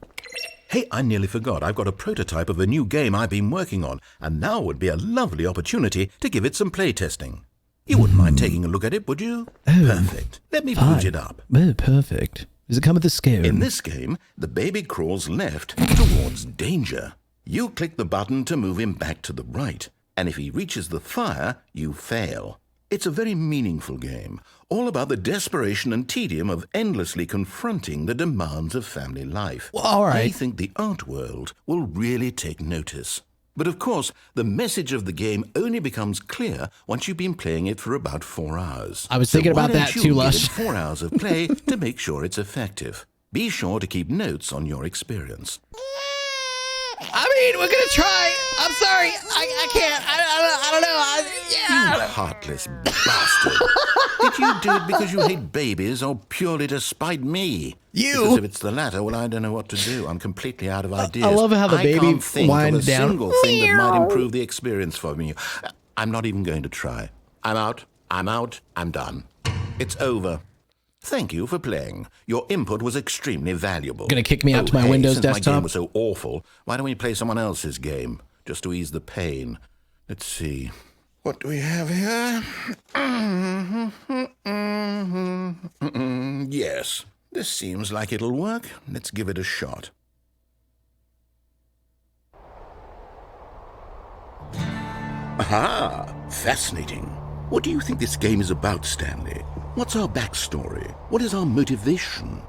Hey, I nearly forgot. I've got a prototype of a new game I've been working on, and now would be a lovely opportunity to give it some playtesting. You wouldn't mind taking a look at it, would you? Oh, perfect. Let me boot it up. Oh, perfect. Does it come with a scale? In this game, the baby crawls left towards danger. You click the button to move him back to the right, and if he reaches the fire, you fail. It's a very meaningful game, all about the desperation and tedium of endlessly confronting the demands of family life. Well, all right. I think the art world will really take notice. But of course, the message of the game only becomes clear once you've been playing it for about 4 hours. I was thinking about that too, Lush. 4 hours of play to make sure it's effective. Be sure to keep notes on your experience. I mean, we're gonna try. I'm sorry. I can't. I don't know. You heartless bastard. Did you do it because you hate babies or purely to spite me? Because if it's the latter, well, I don't know what to do. I'm completely out of ideas. I love how the baby can't think winds of a down. single thing that might improve the experience for me. I'm not even going to try. I'm out. I'm done. It's over. Thank you for playing. Your input was extremely valuable. Gonna kick me out to my Windows since desktop? My game was so awful, why don't we play someone else's game, just to ease the pain? Let's see. What do we have here? Yes, this seems like it'll work. Let's give it a shot. Aha! Fascinating. What do you think this game is about, Stanley? What's our backstory? What is our motivation?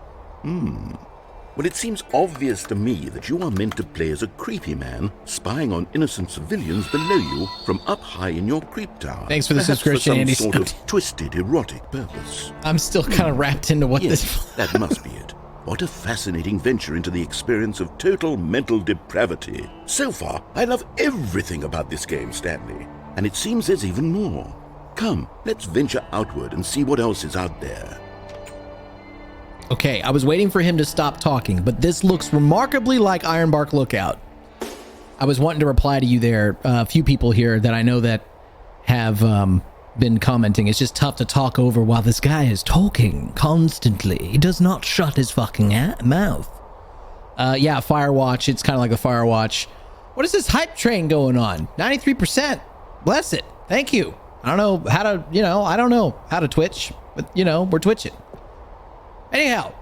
Well, it seems obvious to me that you are meant to play as a creepy man spying on innocent civilians below you from up high in your creep tower. Thanks for the Perhaps subscription, for some Andy. sort of twisted erotic purpose. I'm still kind of wrapped into what Yes, this... that must be it. What a fascinating venture into the experience of total mental depravity. So far, I love everything about this game, Stanley. And it seems there's even more. Come, let's venture outward and see what else is out there. Okay, I was waiting for him to stop talking, but this looks remarkably like Ironbark Lookout. I was wanting to reply to you there. A few people here that I know that have been commenting. It's just tough to talk over while this guy is talking constantly. He does not shut his fucking mouth. Yeah, Firewatch. It's kind of like the Firewatch. What is this hype train going on? 93%. Bless it. Thank you. I don't know how to, I don't know how to Twitch, but, we're twitching. Anyhow,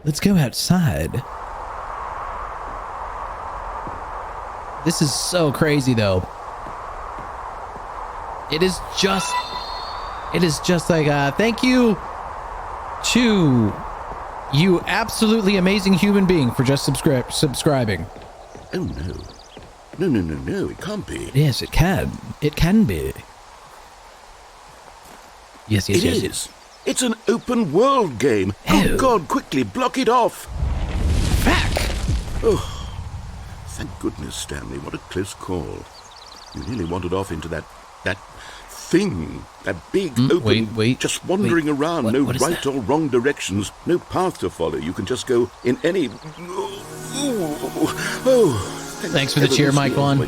let's go outside. This is so crazy, though. It is just like, thank you to you absolutely amazing human being for just subscribing. Oh, no. No, it can't be. Yes, it can. It can be. Yes. It is. It's an open world game. Oh, God, quickly, block it off. Fuck. Oh, thank goodness, Stanley. What a close call. You nearly wandered off into that thing. That big, open, just wandering around. No right that? Or wrong directions. No path to follow. You can just go in any... Thanks for the cheer, Mike Vaughn. We're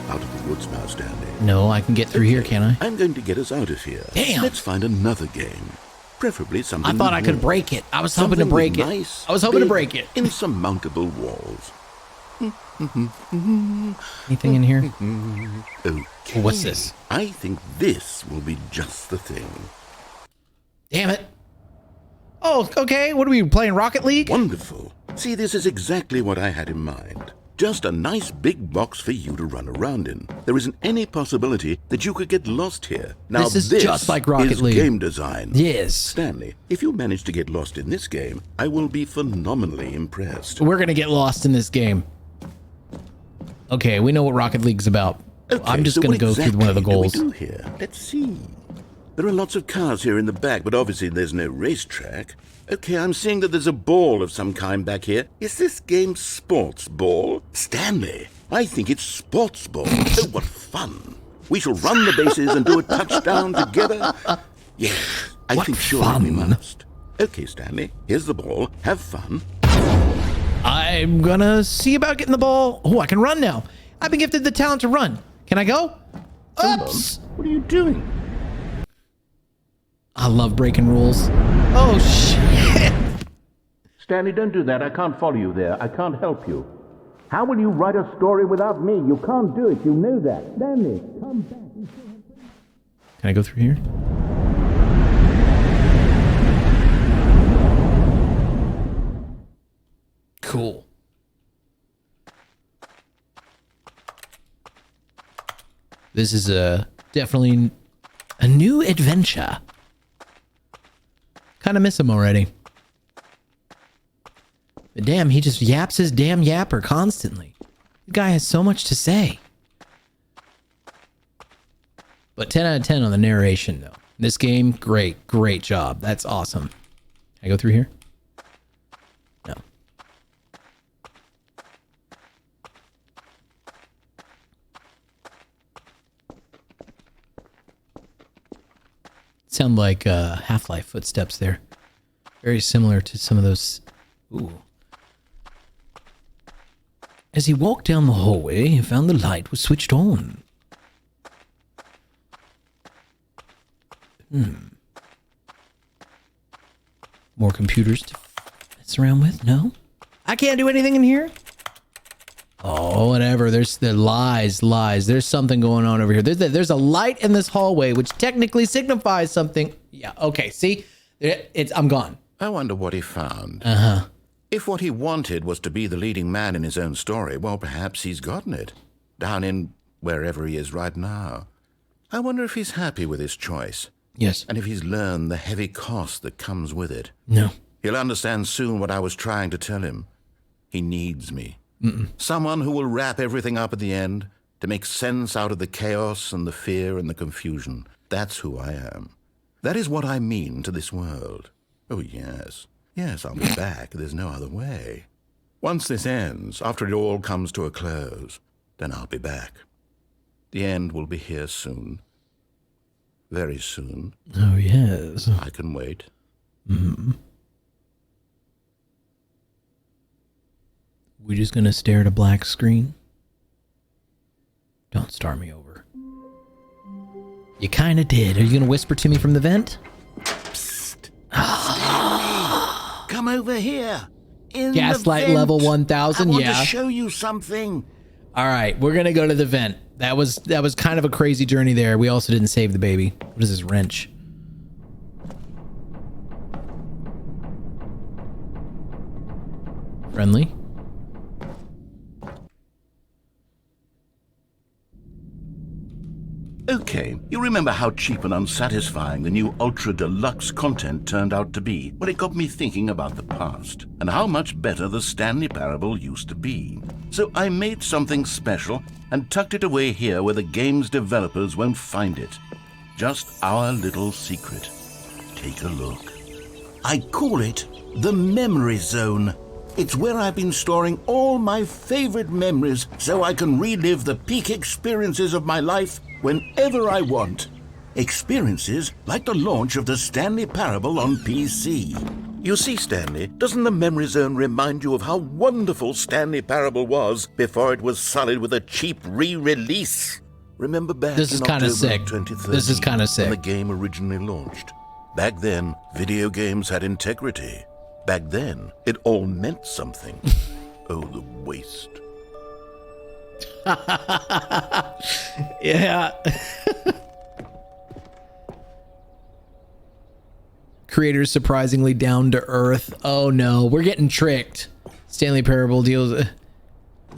out of the woods now, Stanley. No, I can get through here, can I? I'm going to get us out of here. Damn. Let's find another game. Preferably something I thought I could break it. I was hoping to break it. Nice, I was hoping to break it. Insurmountable walls. Anything in here? Okay. What's this? I think this will be just the thing. Damn it. Oh, okay. What are we playing, Rocket League? Wonderful. See, this is exactly what I had in mind. Just a nice big box for you to run around in. There isn't any possibility that you could get lost here. Now, this is just like Rocket is League. Game design. Yes. Stanley, if you manage to get lost in this game, I will be phenomenally impressed. We're going to get lost in this game. Okay, we know what Rocket League's about. Okay, I'm just so going to go through one of the goals. What do we do here? Let's see. There are lots of cars here in the back, but obviously there's no racetrack. Okay, I'm seeing that there's a ball of some kind back here. Is this game sports ball? Stanley, I think it's sports ball. Oh, what fun. We shall run the bases and do a touchdown together. Yes, I think surely we must. Okay, Stanley, here's the ball. Have fun. I'm going to see about getting the ball. Oh, I can run now. I've been gifted the talent to run. Can I go? Oops. What are you doing? I love breaking rules. Oh, shit. Stanley, don't do that. I can't follow you there. I can't help you. How will you write a story without me? You can't do it. You know that. Stanley, come back. Can I go through here? Cool. This is definitely a new adventure. Kind of miss him already. But damn, he just yaps his damn yapper constantly. The guy has so much to say. But 10 out of 10 on the narration, though. This game, great job. That's awesome. Can I go through here? No. Sound like Half-Life footsteps there. Very similar to some of those. Ooh. As he walked down the hallway, he found the light was switched on. More computers to mess around with? No? I can't do anything in here? Oh, whatever. There's the lies. There's something going on over here. There's a light in this hallway, which technically signifies something. Yeah, okay, see? I'm gone. I wonder what he found. Uh-huh. If what he wanted was to be the leading man in his own story, well, perhaps he's gotten it. Down in wherever he is right now. I wonder if he's happy with his choice. Yes. And if he's learned the heavy cost that comes with it. No. He'll understand soon what I was trying to tell him. He needs me. Someone who will wrap everything up at the end to make sense out of the chaos and the fear and the confusion. That's who I am. That is what I mean to this world. Oh, yes. Yes, I'll be back. There's no other way. Once this ends, after it all comes to a close, then I'll be back. The end will be here soon. Very soon. Oh, yes. I can wait. We just gonna stare at a black screen? Don't start me over. You kinda did. Are you gonna whisper to me from the vent? Psst. Come over here. In Gaslight the vent. level 1000, I want yeah. to show you something. All right, we're gonna go to the vent. That was kind of a crazy journey there. We also didn't save the baby. What is this wrench? Friendly. Okay, you remember how cheap and unsatisfying the new Ultra Deluxe content turned out to be? Well, it got me thinking about the past and how much better the Stanley Parable used to be. So I made something special and tucked it away here where the game's developers won't find it. Just our little secret. Take a look. I call it the Memory Zone. It's where I've been storing all my favorite memories so I can relive the peak experiences of my life whenever I want. Experiences like the launch of the Stanley Parable on PC. You see, Stanley, doesn't the Memory Zone remind you of how wonderful Stanley Parable was before it was sullied with a cheap re-release? Remember back This is in kinda October sick. of 2013 This is kinda sick. when the game originally launched? Back then, video games had integrity. Back then, it all meant something. Oh, the waste. Yeah. Creators surprisingly down to earth. Oh no, we're getting tricked. Stanley Parable deals.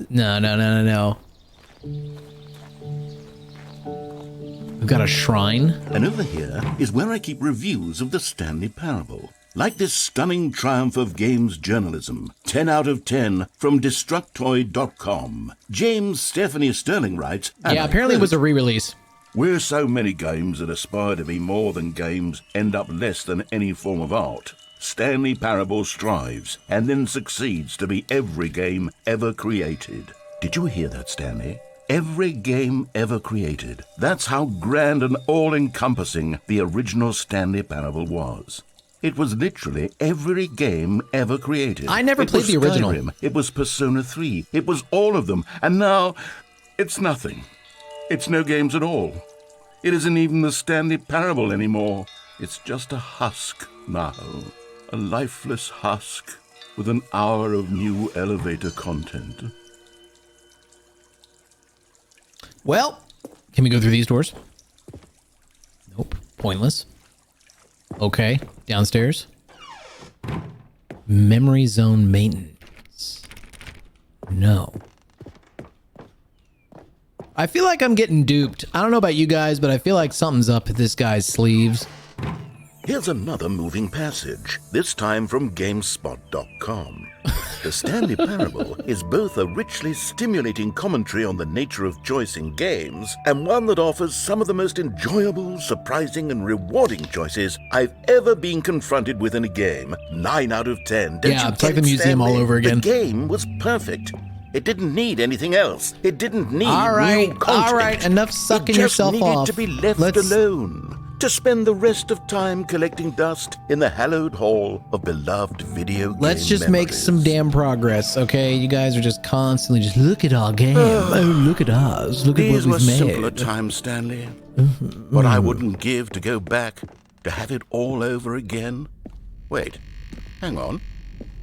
No. We've got a shrine. And over here is where I keep reviews of the Stanley Parable. Like this stunning triumph of games journalism, 10 out of 10 from Destructoid.com. James Stephanie Sterling writes, and Yeah, I apparently it was a quote, re-release. "Where so many games that aspire to be more than games end up less than any form of art, Stanley Parable strives and then succeeds to be every game ever created." Did you hear that, Stanley? Every game ever created. That's how grand and all-encompassing the original Stanley Parable was. It was literally every game ever created. I never played the original. Skyrim, it was Persona 3. It was all of them. And now, it's nothing. It's no games at all. It isn't even the Stanley Parable anymore. It's just a husk now. A lifeless husk with an hour of new elevator content. Well, can we go through these doors? Nope. Pointless. Okay. Downstairs. Memory zone maintenance. No. I feel like I'm getting duped. I don't know about you guys, but I feel like something's up this guy's sleeves. Here's another moving passage, this time from GameSpot.com. The Stanley Parable is both a richly stimulating commentary on the nature of choice in games and one that offers some of the most enjoyable, surprising, and rewarding choices I've ever been confronted with in a game. 9 out of 10. Don't Yeah, you it's like get the it, museum all Stanley? over again. The game was perfect. It didn't need anything else. It didn't need All right, new content. all right, enough sucking it just yourself needed off. to be left Let's- alone. To spend the rest of time collecting dust in the hallowed hall of beloved video game Let's just make memories. some damn progress, okay? You guys are just constantly just look at our game. Oh, look at us. Look at These what were we've made. simpler times, Stanley. What I wouldn't give to go back, to have it all over again. Wait, hang on.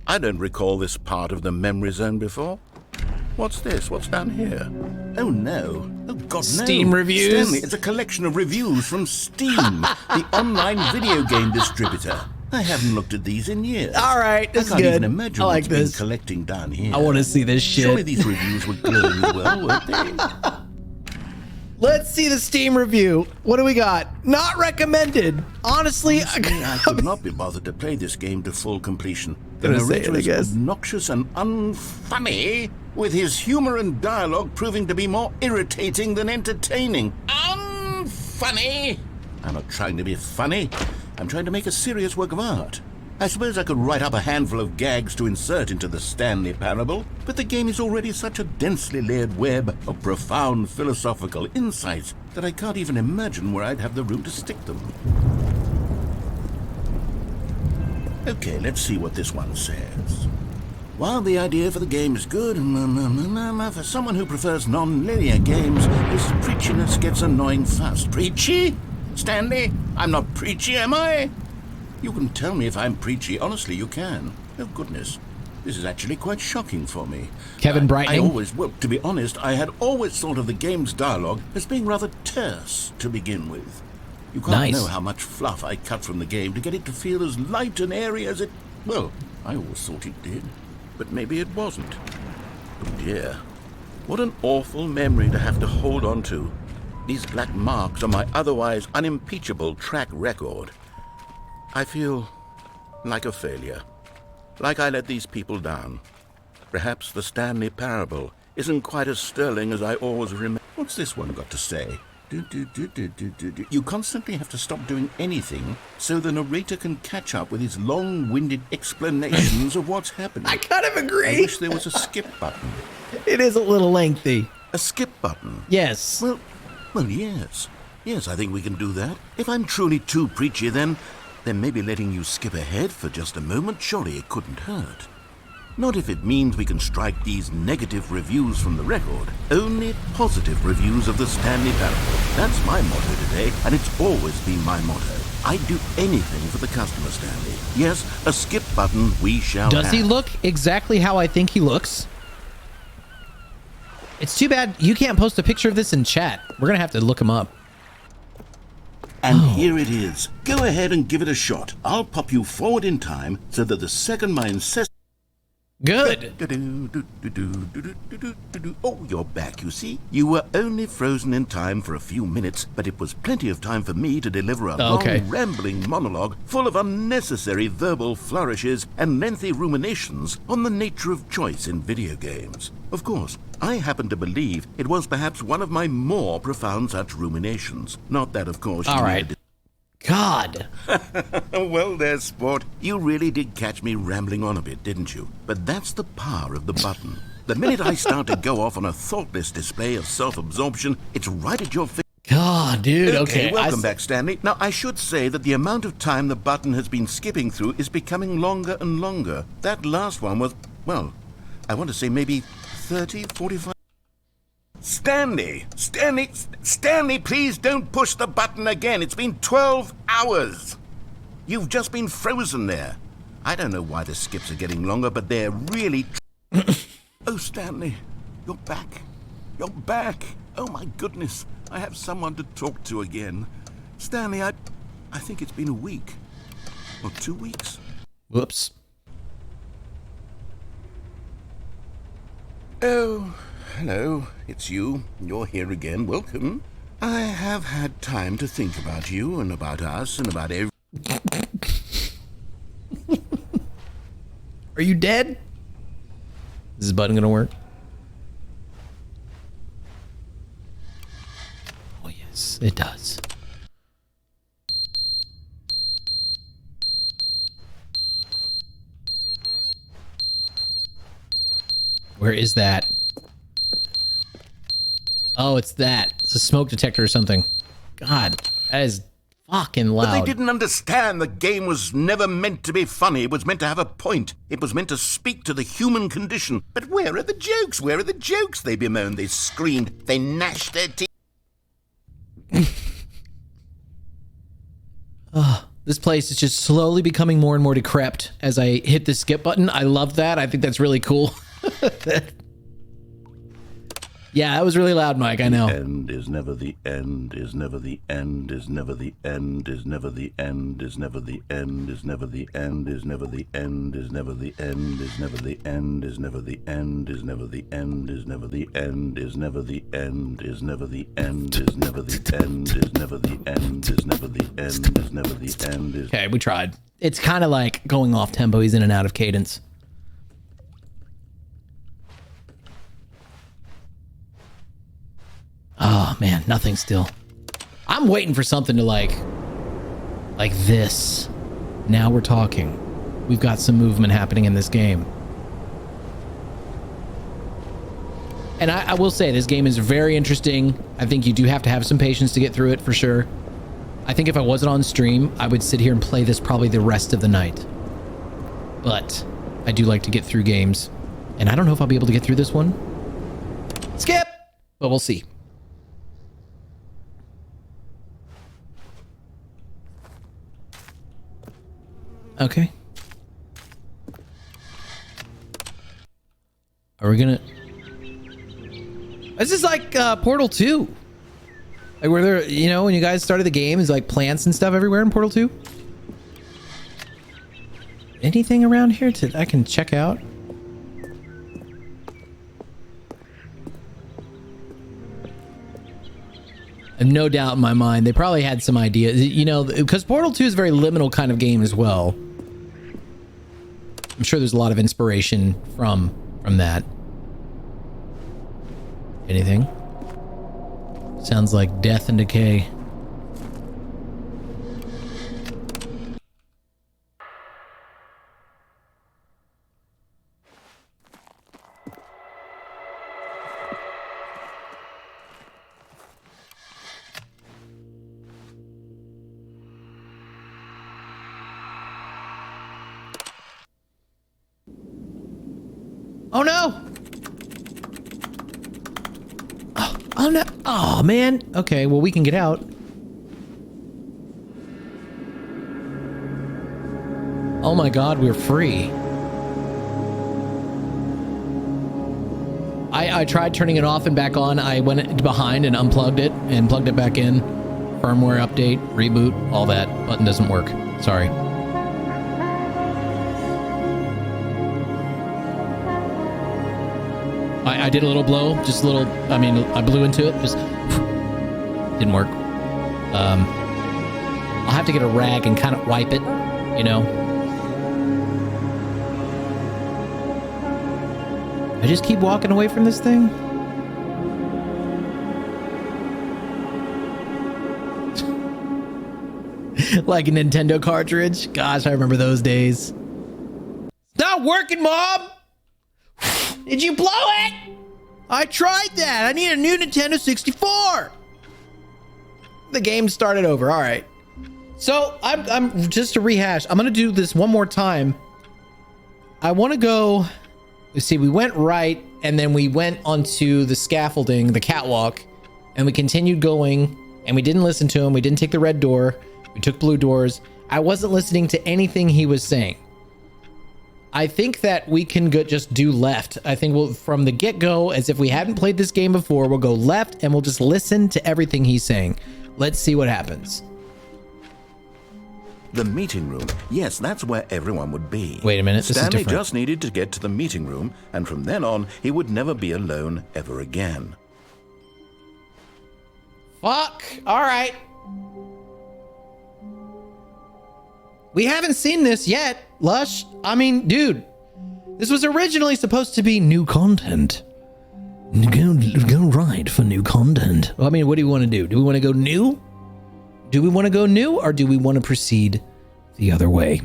I don't recall this part of the memory zone before. What's this? What's down here? Oh no. Oh God, no. Steam reviews? Stanley, it's a collection of reviews from Steam, the online video game distributor. I haven't looked at these in years. All right, this I can't is good. even imagine I like what's been this. collecting down here. I want to see this Surely shit. these reviews would glow as well, won't they? Let's see the Steam review. What do we got? Not recommended. Honestly, I could not be bothered to play this game to full completion. The Gonna say narrator it, I is guess. obnoxious and unfunny, with his humor and dialogue proving to be more irritating than entertaining. Unfunny! I'm not trying to be funny. I'm trying to make a serious work of art. I suppose I could write up a handful of gags to insert into the Stanley Parable, but the game is already such a densely layered web of profound philosophical insights that I can't even imagine where I'd have the room to stick them. Okay, let's see what this one says. While the idea for the game is good, for someone who prefers non-linear games, this preachiness gets annoying fast. Preachy? Stanley, I'm not preachy, am I? You can tell me if I'm preachy. Honestly, you can. Oh, goodness. This is actually quite shocking for me. Kevin Brightening? Well, to be honest, I had always thought of the game's dialogue as being rather terse to begin with. You can't Nice. know how much fluff I cut from the game to get it to feel as light and airy as it... Well, I always thought it did. But maybe it wasn't. Oh, dear. What an awful memory to have to hold on to. These black marks on my otherwise unimpeachable track record. I feel like a failure. Like I let these people down. Perhaps the Stanley Parable isn't quite as sterling as I always remember. What's this one got to say? You constantly have to stop doing anything so the narrator can catch up with his long-winded explanations of what's happening. I kind of I agree. wish there was a skip button. It is a little lengthy. A skip button? Yes. Well, yes. Yes, I think we can do that. If I'm truly too preachy, then maybe letting you skip ahead for just a moment, surely it couldn't hurt. Not if it means we can strike these negative reviews from the record. Only positive reviews of the Stanley Parable. That's my motto today, and it's always been my motto. I'd do anything for the customer, Stanley. Yes, a skip button we shall have. Does he look exactly how I think he looks? It's too bad you can't post a picture of this in chat. We're going to have to look him up. And here it is. Go ahead and give it a shot. I'll pop you forward in time so that the second my incessant... Good. Oh, you're back, you see. You were only frozen in time for a few minutes, but it was plenty of time for me to deliver a long, rambling monologue full of unnecessary verbal flourishes and lengthy ruminations on the nature of choice in video games. Of course, I happen to believe it was perhaps one of my more profound such ruminations. Not that, of course, All right. God. Well, there, sport. You really did catch me rambling on a bit, didn't you? But that's the power of the button. The minute I start to go off on a thoughtless display of self-absorption, it's right at your face. God, dude. Okay. Welcome back, Stanley. Now, I should say that the amount of time the button has been skipping through is becoming longer and longer. That last one was, well, I want to say maybe 30, 45... Stanley, please don't push the button again. It's been 12 hours. You've just been frozen there. I don't know why the skips are getting longer, but they're really... Oh, Stanley, you're back. You're back. Oh, my goodness. I have someone to talk to again. Stanley, I think it's been a week. Or 2 weeks. Whoops. Oh... Hello, it's you. You're here again. Welcome. I have had time to think about you and about us and about every... Are you dead? Is this button gonna work? Oh, yes, it does. Where is that? Oh, it's that. It's a smoke detector or something. God, that is fucking loud. But they didn't understand the game was never meant to be funny. It was meant to have a point. It was meant to speak to the human condition. But where are the jokes? Where are the jokes? They bemoaned, they screamed, they gnashed their teeth. This place is just slowly becoming more and more decrepit as I hit the skip button. I love that. I think that's really cool. Yeah, that was really loud, Mike. I know. End is never the end, is never the end, is never the end, is never the end, is never the end, is never the end, is never the end, is never the end, is never the end, is never the end, is never the end, is never the end, is never the end, is never the end, is never the end, is never the end, is never the end, is never the end. Okay, we tried. It's kind of like going off tempo. He's in and out of cadence. Oh man, nothing still. I'm waiting for something to like this. Now we're talking. We've got some movement happening in this game. And I will say, this game is very interesting. I think you do have to have some patience to get through it for sure. I think if I wasn't on stream, I would sit here and play this probably the rest of the night. But I do like to get through games. And I don't know if I'll be able to get through this one. Skip! But we'll see. Okay. Are we gonna... This is like Portal 2. Like where there, you know, when you guys started the game, is like plants and stuff everywhere in Portal 2. Anything around here I can check out? And no doubt in my mind, they probably had some ideas, you know, because Portal 2 is a very liminal kind of game as well. I'm sure there's a lot of inspiration from that. Anything? Sounds like death and decay. Oh no! Oh no! Oh man! Okay, well we can get out. Oh my god, we're free. I tried turning it off and back on. I went behind and unplugged it and plugged it back in. Firmware update, reboot, all that. Button doesn't work. Sorry. I did a little blow, just a little, I mean, I blew into it, just didn't work. I'll have to get a rag and kind of wipe it, you know. I just keep walking away from this thing. Like a Nintendo cartridge. Gosh, I remember those days. It's not working, Mom! Did you blow it? I tried that. I need a new Nintendo 64. The game started over. All right. So I'm just to rehash. I'm going to do this one more time. I want to go. You see, we went right and then we went onto the scaffolding, the catwalk, and we continued going and we didn't listen to him. We didn't take the red door. We took blue doors. I wasn't listening to anything he was saying. I think that we can just do left. I think we'll, from the get-go, as if we hadn't played this game before, we'll go left and we'll just listen to everything he's saying. Let's see what happens. The meeting room. Yes, that's where everyone would be. Wait a minute, this is Stanley different. just needed to get to the meeting room, and from then on, he would never be alone ever again. Fuck. All right. We haven't seen this yet, Lush. I mean, dude, this was originally supposed to be new content. Go right for new content. Well, I mean, what do you want to do? Do we want to go new? Do we want to go new, or do we want to proceed the other way?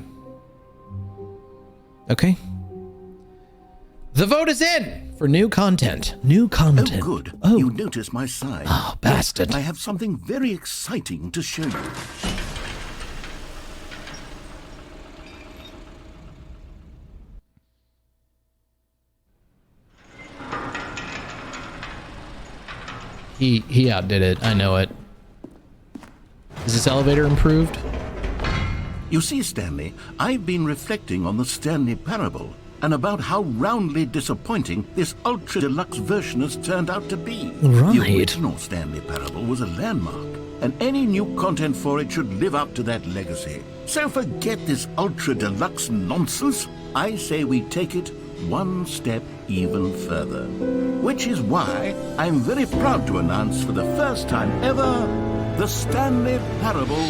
Okay. The vote is in for new content. New content. Oh, good. Oh. You notice my sign. Oh, bastard. Yes, I have something very exciting to show you. He outdid it. I know it. Is this elevator improved? You see, Stanley, I've been reflecting on the Stanley parable. and about how roundly disappointing this ultra deluxe version has turned out to be. Right. The original Stanley Parable was a landmark, and any new content for it should live up to that legacy. So forget this ultra deluxe nonsense. I say we take it one step even further. Which is why I'm very proud to announce for the first time ever, the Stanley Parable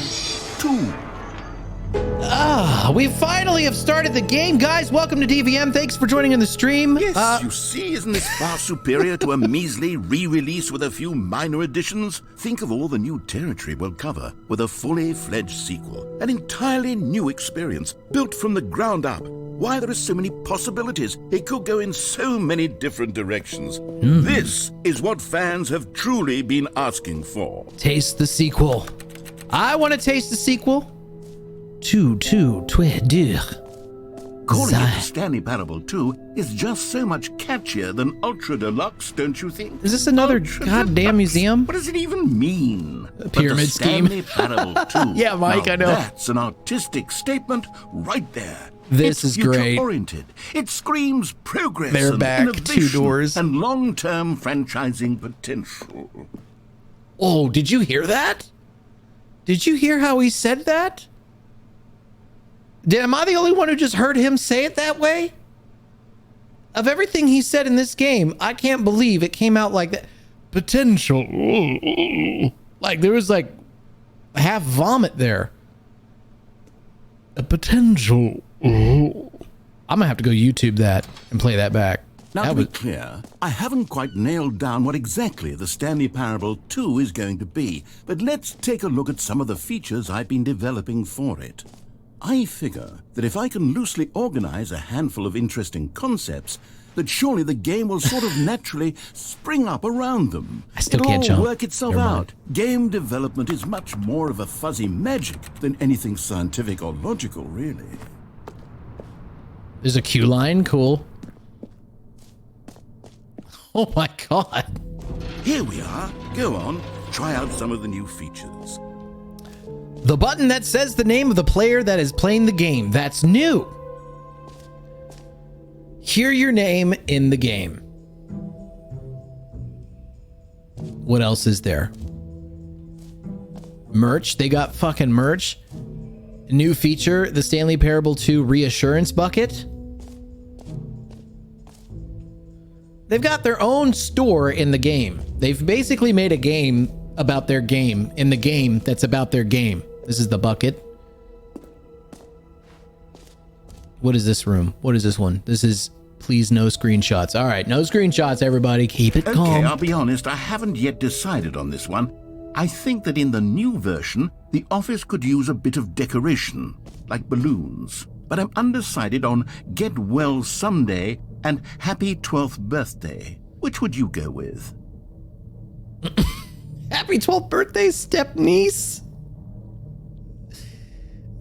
2. We finally have started the game, guys. Welcome to DVM. Thanks for joining in the stream. Yes, you see, isn't this far superior to a measly re-release with a few minor additions? Think of all the new territory we'll cover with a fully fledged sequel. An entirely new experience, built from the ground up. Why, there are so many possibilities. It could go in so many different directions. This is what fans have truly been asking for. Taste the sequel. I want to taste the sequel. Calling it the Stanley Parable 2 is just so much catchier than Ultra Deluxe, don't you think? Is this another Ultra goddamn Deluxe? museum? What does it even mean? A pyramid scheme. Stanley Parable 2. Yeah, Mike, now I know. That's an artistic statement right there. This it's is great. Future-oriented. It screams progress They're and back, innovation 2 doors. and long-term franchising potential. Oh, did you hear that? Did you hear how he said that? Am I the only one who just heard him say it that way? Of everything he said in this game, I can't believe it came out like that. Potential. Like there was like half vomit there. A potential. I'm gonna have to go YouTube that and play that back. Now, that to be clear, I haven't quite nailed down what exactly the Stanley Parable 2 is going to be, but let's take a look at some of the features I've been developing for it. I figure that if I can loosely organize a handful of interesting concepts, that surely the game will sort of naturally spring up around them. I still It'll can't all jump. work itself Never out. mind. Game development is much more of a fuzzy magic than anything scientific or logical, really. There's a queue line. Cool. Oh my god. Here we are. Go on, try out some of the new features. The button that says the name of the player that is playing the game. That's new. Hear your name in the game. What else is there? Merch. They got fucking merch. New feature, the Stanley Parable 2 reassurance bucket. They've got their own store in the game. They've basically made a game about their game in the game that's about their game. This is the bucket. What is this room? What is this one? This is please no screenshots. All right, no screenshots, everybody. Keep it calm. Okay, I'll be honest, I haven't yet decided on this one. I think that in the new version, the office could use a bit of decoration, like balloons. But I'm undecided on Get Well Someday and Happy 12th Birthday. Which would you go with? Happy 12th birthday, step niece.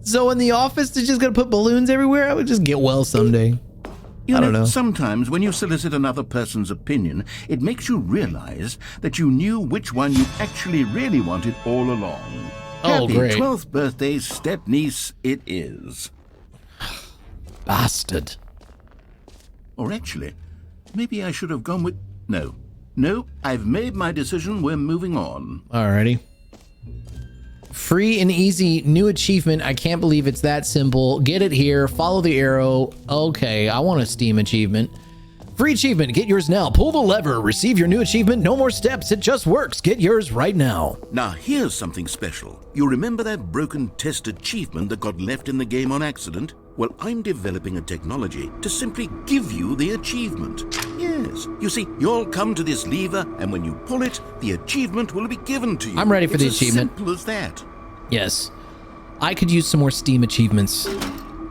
So in the office, they're just gonna put balloons everywhere? I would just get well someday. I don't know. Sometimes when you solicit another person's opinion, it makes you realize that you knew which one you actually really wanted all along. Oh, Happy great. 12th birthday, step-niece it is. Bastard. Or actually, maybe I should have gone with... No, I've made my decision. We're moving on. Alrighty. Free and easy new achievement. I can't believe it's that simple. Get it here. Follow the arrow. Okay, I want a Steam achievement. Free achievement. Get yours now. Pull the lever. Receive your new achievement. No more steps. It just works. Get yours right now. Now, here's something special. You remember that broken test achievement that got left in the game on accident? Well, I'm developing a technology to simply give you the achievement. Yes. You see, you'll come to this lever, and when you pull it, the achievement will be given to you. I'm ready for the It's achievement. as simple as that. Yes. I could use some more Steam achievements.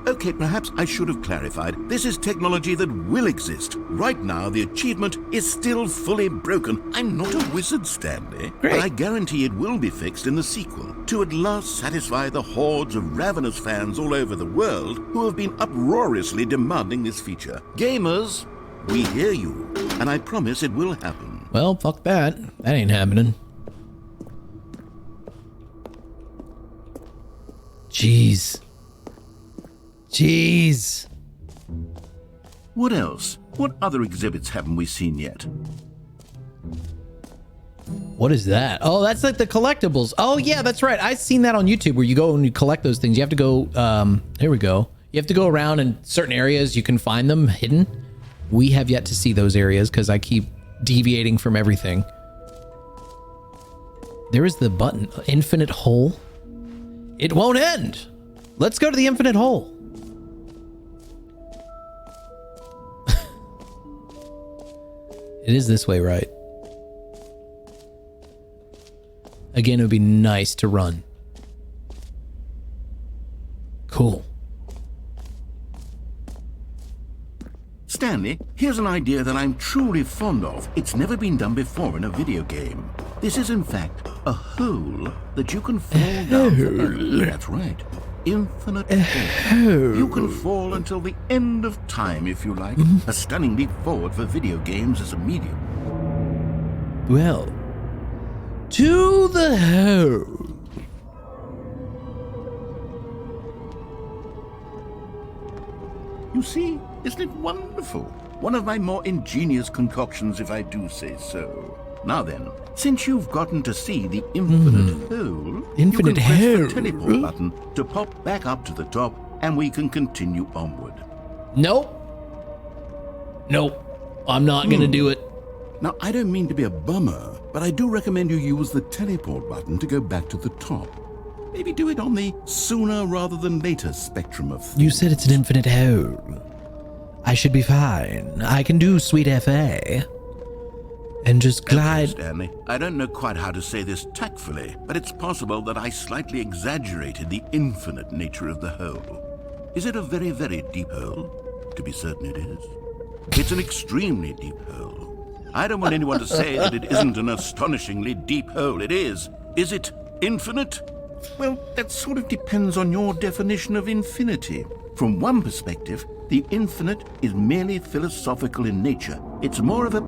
Okay, perhaps I should have clarified. This is technology that will exist. Right now, the achievement is still fully broken. I'm not a wizard, Stanley. Great. But I guarantee it will be fixed in the sequel to at last satisfy the hordes of ravenous fans all over the world who have been uproariously demanding this feature. Gamers, we hear you, and I promise it will happen. Well, fuck that. That ain't happening. Jeez. What else? What other exhibits haven't we seen yet? What is that? Oh, that's like the collectibles. Oh, yeah, that's right. I've seen that on YouTube where you go and you collect those things. You have to go, here we go. You have to go around in certain areas. You can find them hidden. We have yet to see those areas because I keep deviating from everything. There is the button, infinite hole. It won't end. Let's go to the infinite hole. It is this way, right? Again, it would be nice to run. Cool. Stanley, here's an idea that I'm truly fond of. It's never been done before in a video game. This is, in fact, a hole that you can fall down from. That's right. Infinite fall. You can fall until the end of time, if you like. A stunning leap forward for video games as a medium. Well, to the hole. You see, isn't it wonderful? One of my more ingenious concoctions, if I do say so. Now then, since you've gotten to see the infinite hole, Infinite you can press hole. the teleport button to pop back up to the top, and we can continue onward. Nope. Nope. I'm not going to do it. Now, I don't mean to be a bummer, but I do recommend you use the teleport button to go back to the top. Maybe do it on the sooner rather than later spectrum of things. You said it's an infinite hole. I should be fine. I can do sweet FA. And just glide. Stanley, I don't know quite how to say this tactfully, but it's possible that I slightly exaggerated the infinite nature of the hole. Is it a very, very deep hole? To be certain it is. It's an extremely deep hole. I don't want anyone to say that it isn't an astonishingly deep hole. It is. Is it infinite? Well, that sort of depends on your definition of infinity. From one perspective, the infinite is merely philosophical in nature. It's more of a...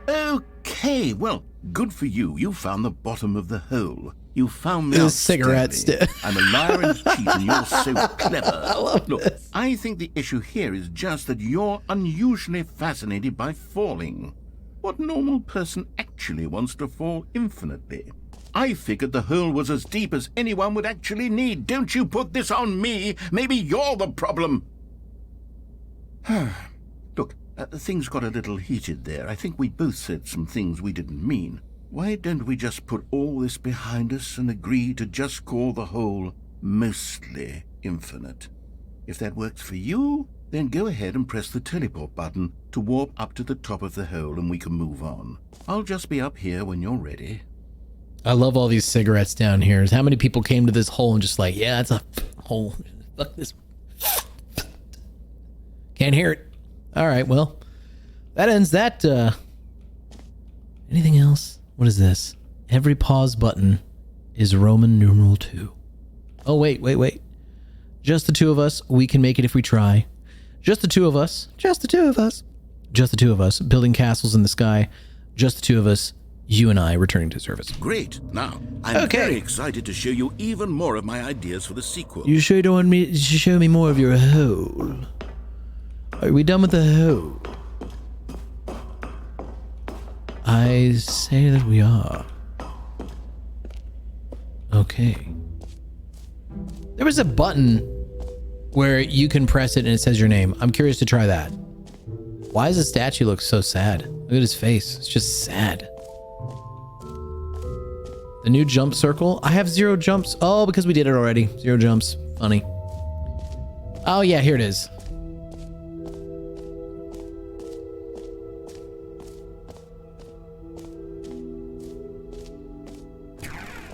Okay, well, good for you. You found the bottom of the hole. You found me The out, cigarette Stanley. stick. I'm a liar and a cheat, and you're so clever. I love Look, this. I think the issue here is just that you're unusually fascinated by falling. What normal person actually wants to fall infinitely? I figured the hole was as deep as anyone would actually need. Don't you put this on me. Maybe you're the problem. Look, things got a little heated there. I think we both said some things we didn't mean. Why don't we just put all this behind us and agree to just call the hole mostly infinite? If that works for you, then go ahead and press the teleport button to warp up to the top of the hole and we can move on. I'll just be up here when you're ready. I love all these cigarettes down here. How many people came to this hole and just like, yeah, it's a hole. Fuck this. Can't hear it. All right, well, that ends that. Anything else? What is this? Every pause button is Roman numeral 2. Oh, wait. Just the two of us. We can make it if we try. Just the two of us. Just the two of us. Just the two of us. Building castles in the sky. Just the two of us. You and I returning to service. Great. Now, I'm very excited to show you even more of my ideas for the sequel. You sure don't want me to show me more of your hole? Are we done with the hole? I say that we are. Okay. There was a button where you can press it and it says your name. I'm curious to try that. Why does the statue look so sad? Look at his face. It's just sad. The new jump circle. I have 0 jumps. Oh, because we did it already. 0 jumps. Funny. Oh, yeah, here it is.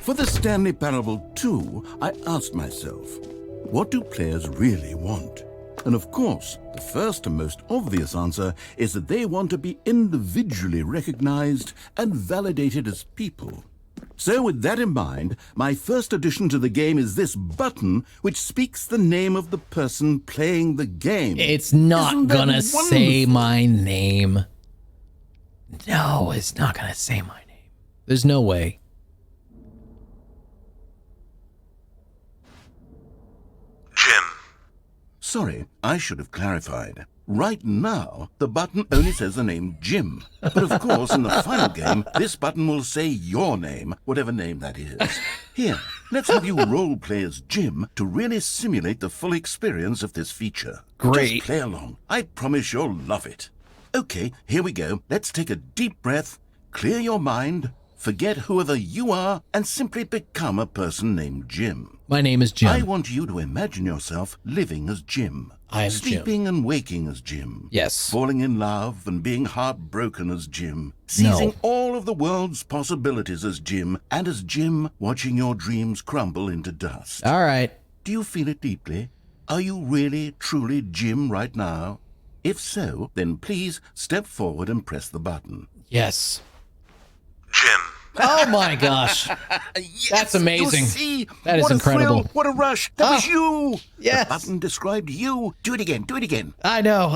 For the Stanley Parable 2, I asked myself, what do players really want? And of course, the first and most obvious answer is that they want to be individually recognized and validated as people. So with that in mind, my first addition to the game is this button which speaks the name of the person playing the game. It's not Isn't that gonna say wonderful? my name. No, it's not gonna say my name. There's no way. Jim. Sorry, I should have clarified. Right now, the button only says the name Jim. But of course, in the final game, this button will say your name, whatever name that is. Here, let's have you role-play as Jim to really simulate the full experience of this feature. Great. Just play along. I promise you'll love it. Okay, here we go. Let's take a deep breath, clear your mind, forget whoever you are, and simply become a person named Jim. My name is Jim. I want you to imagine yourself living as Jim. I am Sleeping and waking as Jim. Yes. Falling in love and being heartbroken as Jim. Seizing all of the world's possibilities as Jim. And as Jim, watching your dreams crumble into dust. All right. Do you feel it deeply? Are you really, truly Jim right now? If so, then please step forward and press the button. Yes. Jim. Oh my gosh. Yes, That's amazing. You see? That is what incredible. A thrill, what a rush. That was you. Yes. The button described you. Do it again. Do it again. I know,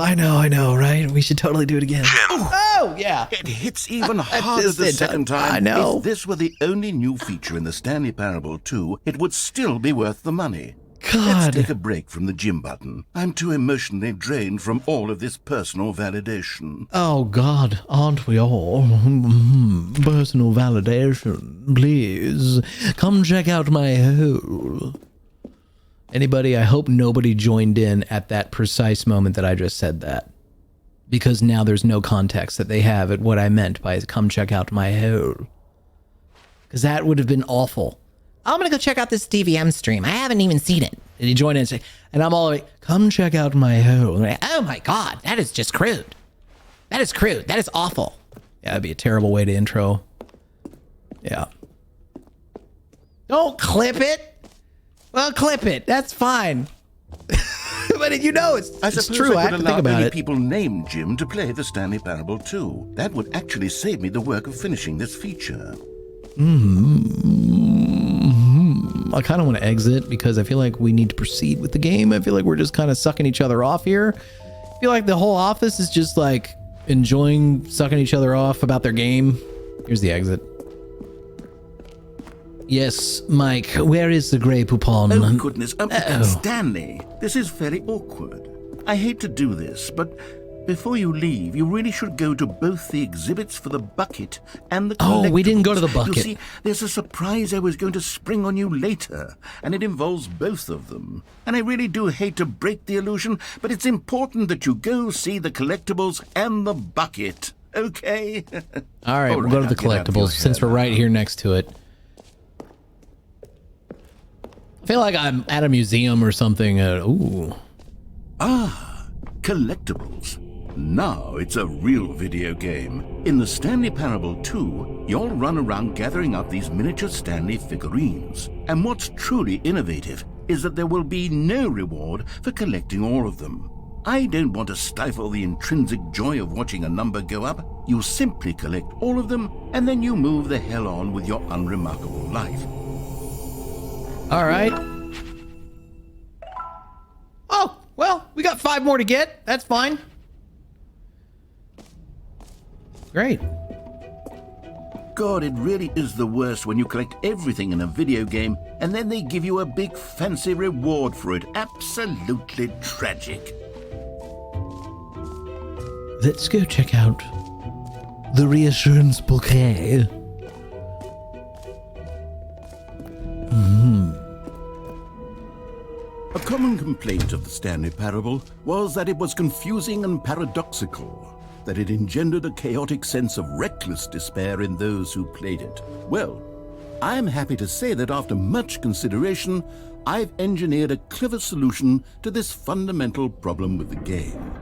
right? We should totally do it again. Jim. Oh, yeah. It hits even harder just the did. second time. I know. If this were the only new feature in the Stanley Parable 2, it would still be worth the money. God. Let's take a break from the Jim button. I'm too emotionally drained from all of this personal validation. Oh, God, aren't we all? Personal validation, please. Come check out my hole. Anybody, I hope nobody joined in at that precise moment that I just said that. Because now there's no context that they have at what I meant by come check out my hole. Because that would have been awful. I'm going to go check out this DVM stream. I haven't even seen it. And you join in and say, and I'm all like, come check out my hole. And I'm like, oh my God, that is just crude. That is crude. That is awful. Yeah, that'd be a terrible way to intro. Yeah. Don't clip it. Well, clip it. That's fine. But you know, it's true. I have to think about it. People named Jim to play the Stanley Parable 2. That would actually save me the work of finishing this feature. I kind of want to exit because I feel like we need to proceed with the game. I feel like we're just kind of sucking each other off here. I feel like the whole office is just like enjoying sucking each other off about their game. Here's the exit. Yes, Mike, where is the Grey Poupon? Oh, goodness. Stanley, this is very awkward. I hate to do this, but before you leave, you really should go to both the exhibits for the bucket and the collectibles. Oh, we didn't go to the bucket. You see, there's a surprise I was going to spring on you later, and it involves both of them. And I really do hate to break the illusion, but it's important that you go see the collectibles and the bucket, okay? All right, we'll go to the collectibles since we're right here next to it. I feel like I'm at a museum or something. Ooh. Ah, collectibles. Now it's a real video game. In the Stanley Parable 2, you'll run around gathering up these miniature Stanley figurines. And what's truly innovative is that there will be no reward for collecting all of them. I don't want to stifle the intrinsic joy of watching a number go up. You simply collect all of them, and then you move the hell on with your unremarkable life. All right. Oh, well, we got 5 more to get. That's fine. Great. God, it really is the worst when you collect everything in a video game and then they give you a big fancy reward for it. Absolutely tragic. Let's go check out the reassurance bouquet. A common complaint of the Stanley Parable was that it was confusing and paradoxical, that it engendered a chaotic sense of reckless despair in those who played it. Well, I'm happy to say that after much consideration, I've engineered a clever solution to this fundamental problem with the game.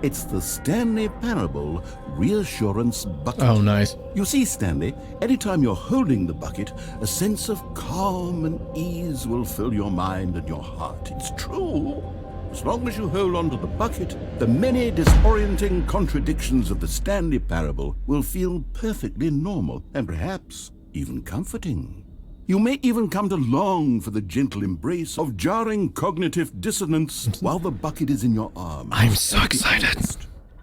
It's the Stanley Parable Reassurance Bucket. Oh, nice. You see, Stanley, anytime you're holding the bucket, a sense of calm and ease will fill your mind and your heart. It's true. As long as you hold on to the bucket, the many disorienting contradictions of the Stanley Parable will feel perfectly normal and perhaps even comforting. You may even come to long for the gentle embrace of jarring cognitive dissonance while the bucket is in your arms. I'm so excited.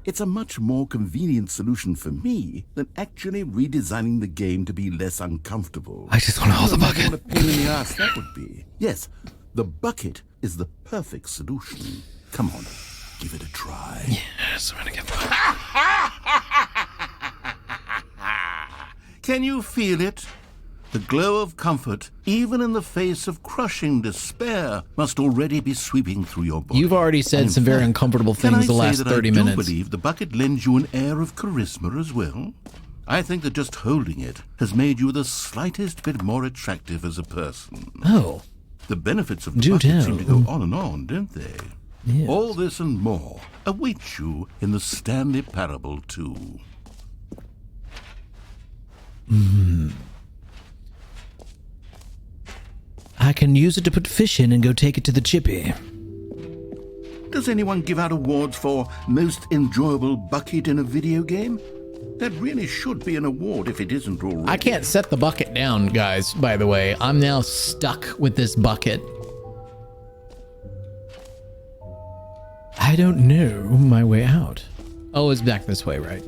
It's a much more convenient solution for me than actually redesigning the game to be less uncomfortable. I just want to hold the bucket. What a pain in the ass that would be. Yes, the bucket is the perfect solution. Come on. give it a try. Yes, I'm gonna get Can you feel it? The glow of comfort, even in the face of crushing despair, must already be sweeping through your body. You've already said some very uncomfortable things the last 30 minutes. I believe the bucket lends you an air of charisma as well. I think that just holding it has made you the slightest bit more attractive as a person. Oh. The benefits of the bucket seem to go on and on, don't they? Yes. All this and more awaits you in the Stanley Parable 2. I can use it to put fish in and go take it to the chippy. Does anyone give out awards for most enjoyable bucket in a video game? That really should be an award if it isn't already. I can't set the bucket down, guys, by the way. I'm now stuck with this bucket. I don't know my way out. Oh, it's back this way, right?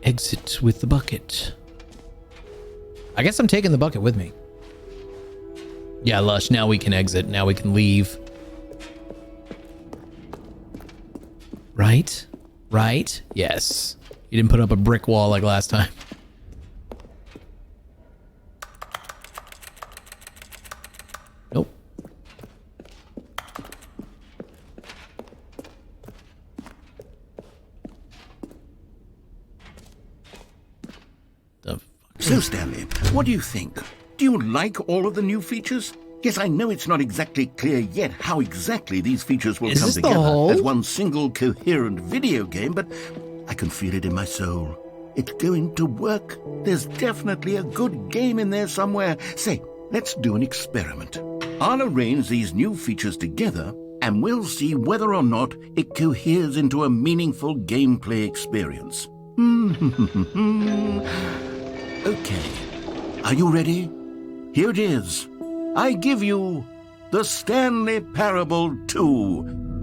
Exit with the bucket. I guess I'm taking the bucket with me. Yeah, Lush, now we can exit. Now we can leave. Right? Right? Yes. You didn't put up a brick wall like last time. Nope. The fuck? So, Stanley, what do you think? Do you like all of the new features? Yes, I know it's not exactly clear yet how exactly these features will come together as one single coherent video game, but I can feel it in my soul. It's going to work. There's definitely a good game in there somewhere. Say, let's do an experiment. I'll arrange these new features together, and we'll see whether or not it coheres into a meaningful gameplay experience. Okay. Are you ready? Here it is. I give you the Stanley Parable 2.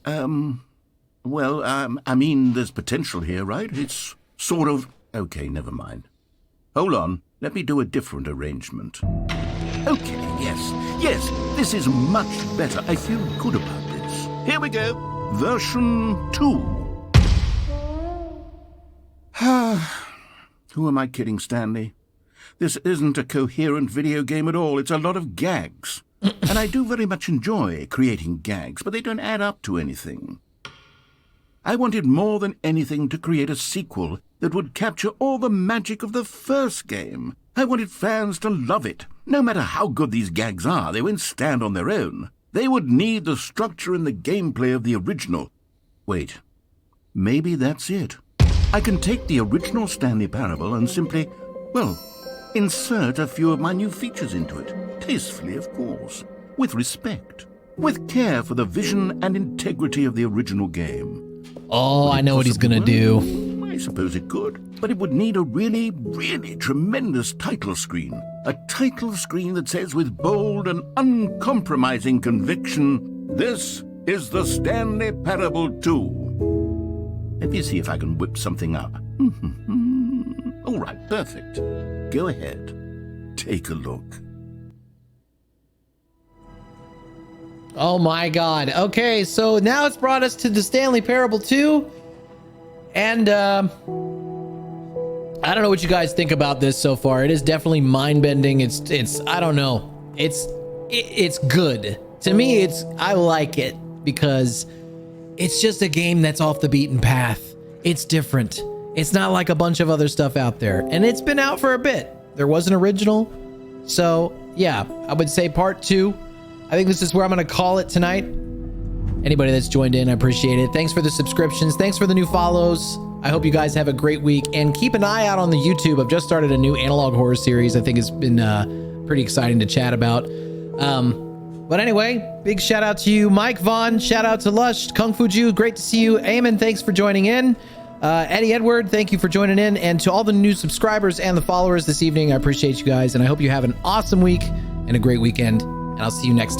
I mean, there's potential here, right? It's sort of... Okay, never mind. Hold on. Let me do a different arrangement. Okay, yes, this is much better. I feel good about this. Here we go. Version 2. Who am I kidding, Stanley? This isn't a coherent video game at all. It's a lot of gags. And I do very much enjoy creating gags, but they don't add up to anything. I wanted more than anything to create a sequel that would capture all the magic of the first game. I wanted fans to love it. No matter how good these gags are, they won't stand on their own. They would need the structure and the gameplay of the original. Wait, maybe that's it. I can take the original Stanley Parable and simply, insert a few of my new features into it. Tastefully, of course. With respect. With care for the vision and integrity of the original game. Oh, I know what he's gonna do. I suppose it could. But it would need a really, really tremendous title screen. A title screen that says with bold and uncompromising conviction, "This is the Stanley Parable 2. Let me see if I can whip something up. All right, perfect. Go ahead. Take a look. Oh my god. Okay, so now it's brought us to the Stanley Parable 2. And I don't know what you guys think about this so far. It is definitely mind-bending. It's I don't know. It's good. To me, I like it because it's just a game that's off the beaten path. It's different. It's not like a bunch of other stuff out there. And it's been out for a bit. There was an original. So, yeah, I would say part 2. I think this is where I'm going to call it tonight. Anybody that's joined in, I appreciate it. Thanks for the subscriptions. Thanks for the new follows. I hope you guys have a great week. And keep an eye out on the YouTube. I've just started a new analog horror series. I think it's been pretty exciting to chat about. But anyway, big shout out to you, Mike Vaughn. Shout out to Lush, Kung Fu Ju. Great to see you. Eamon, thanks for joining in. Eddie Edward, thank you for joining in. And to all the new subscribers and the followers this evening, I appreciate you guys. And I hope you have an awesome week and a great weekend. And I'll see you next time.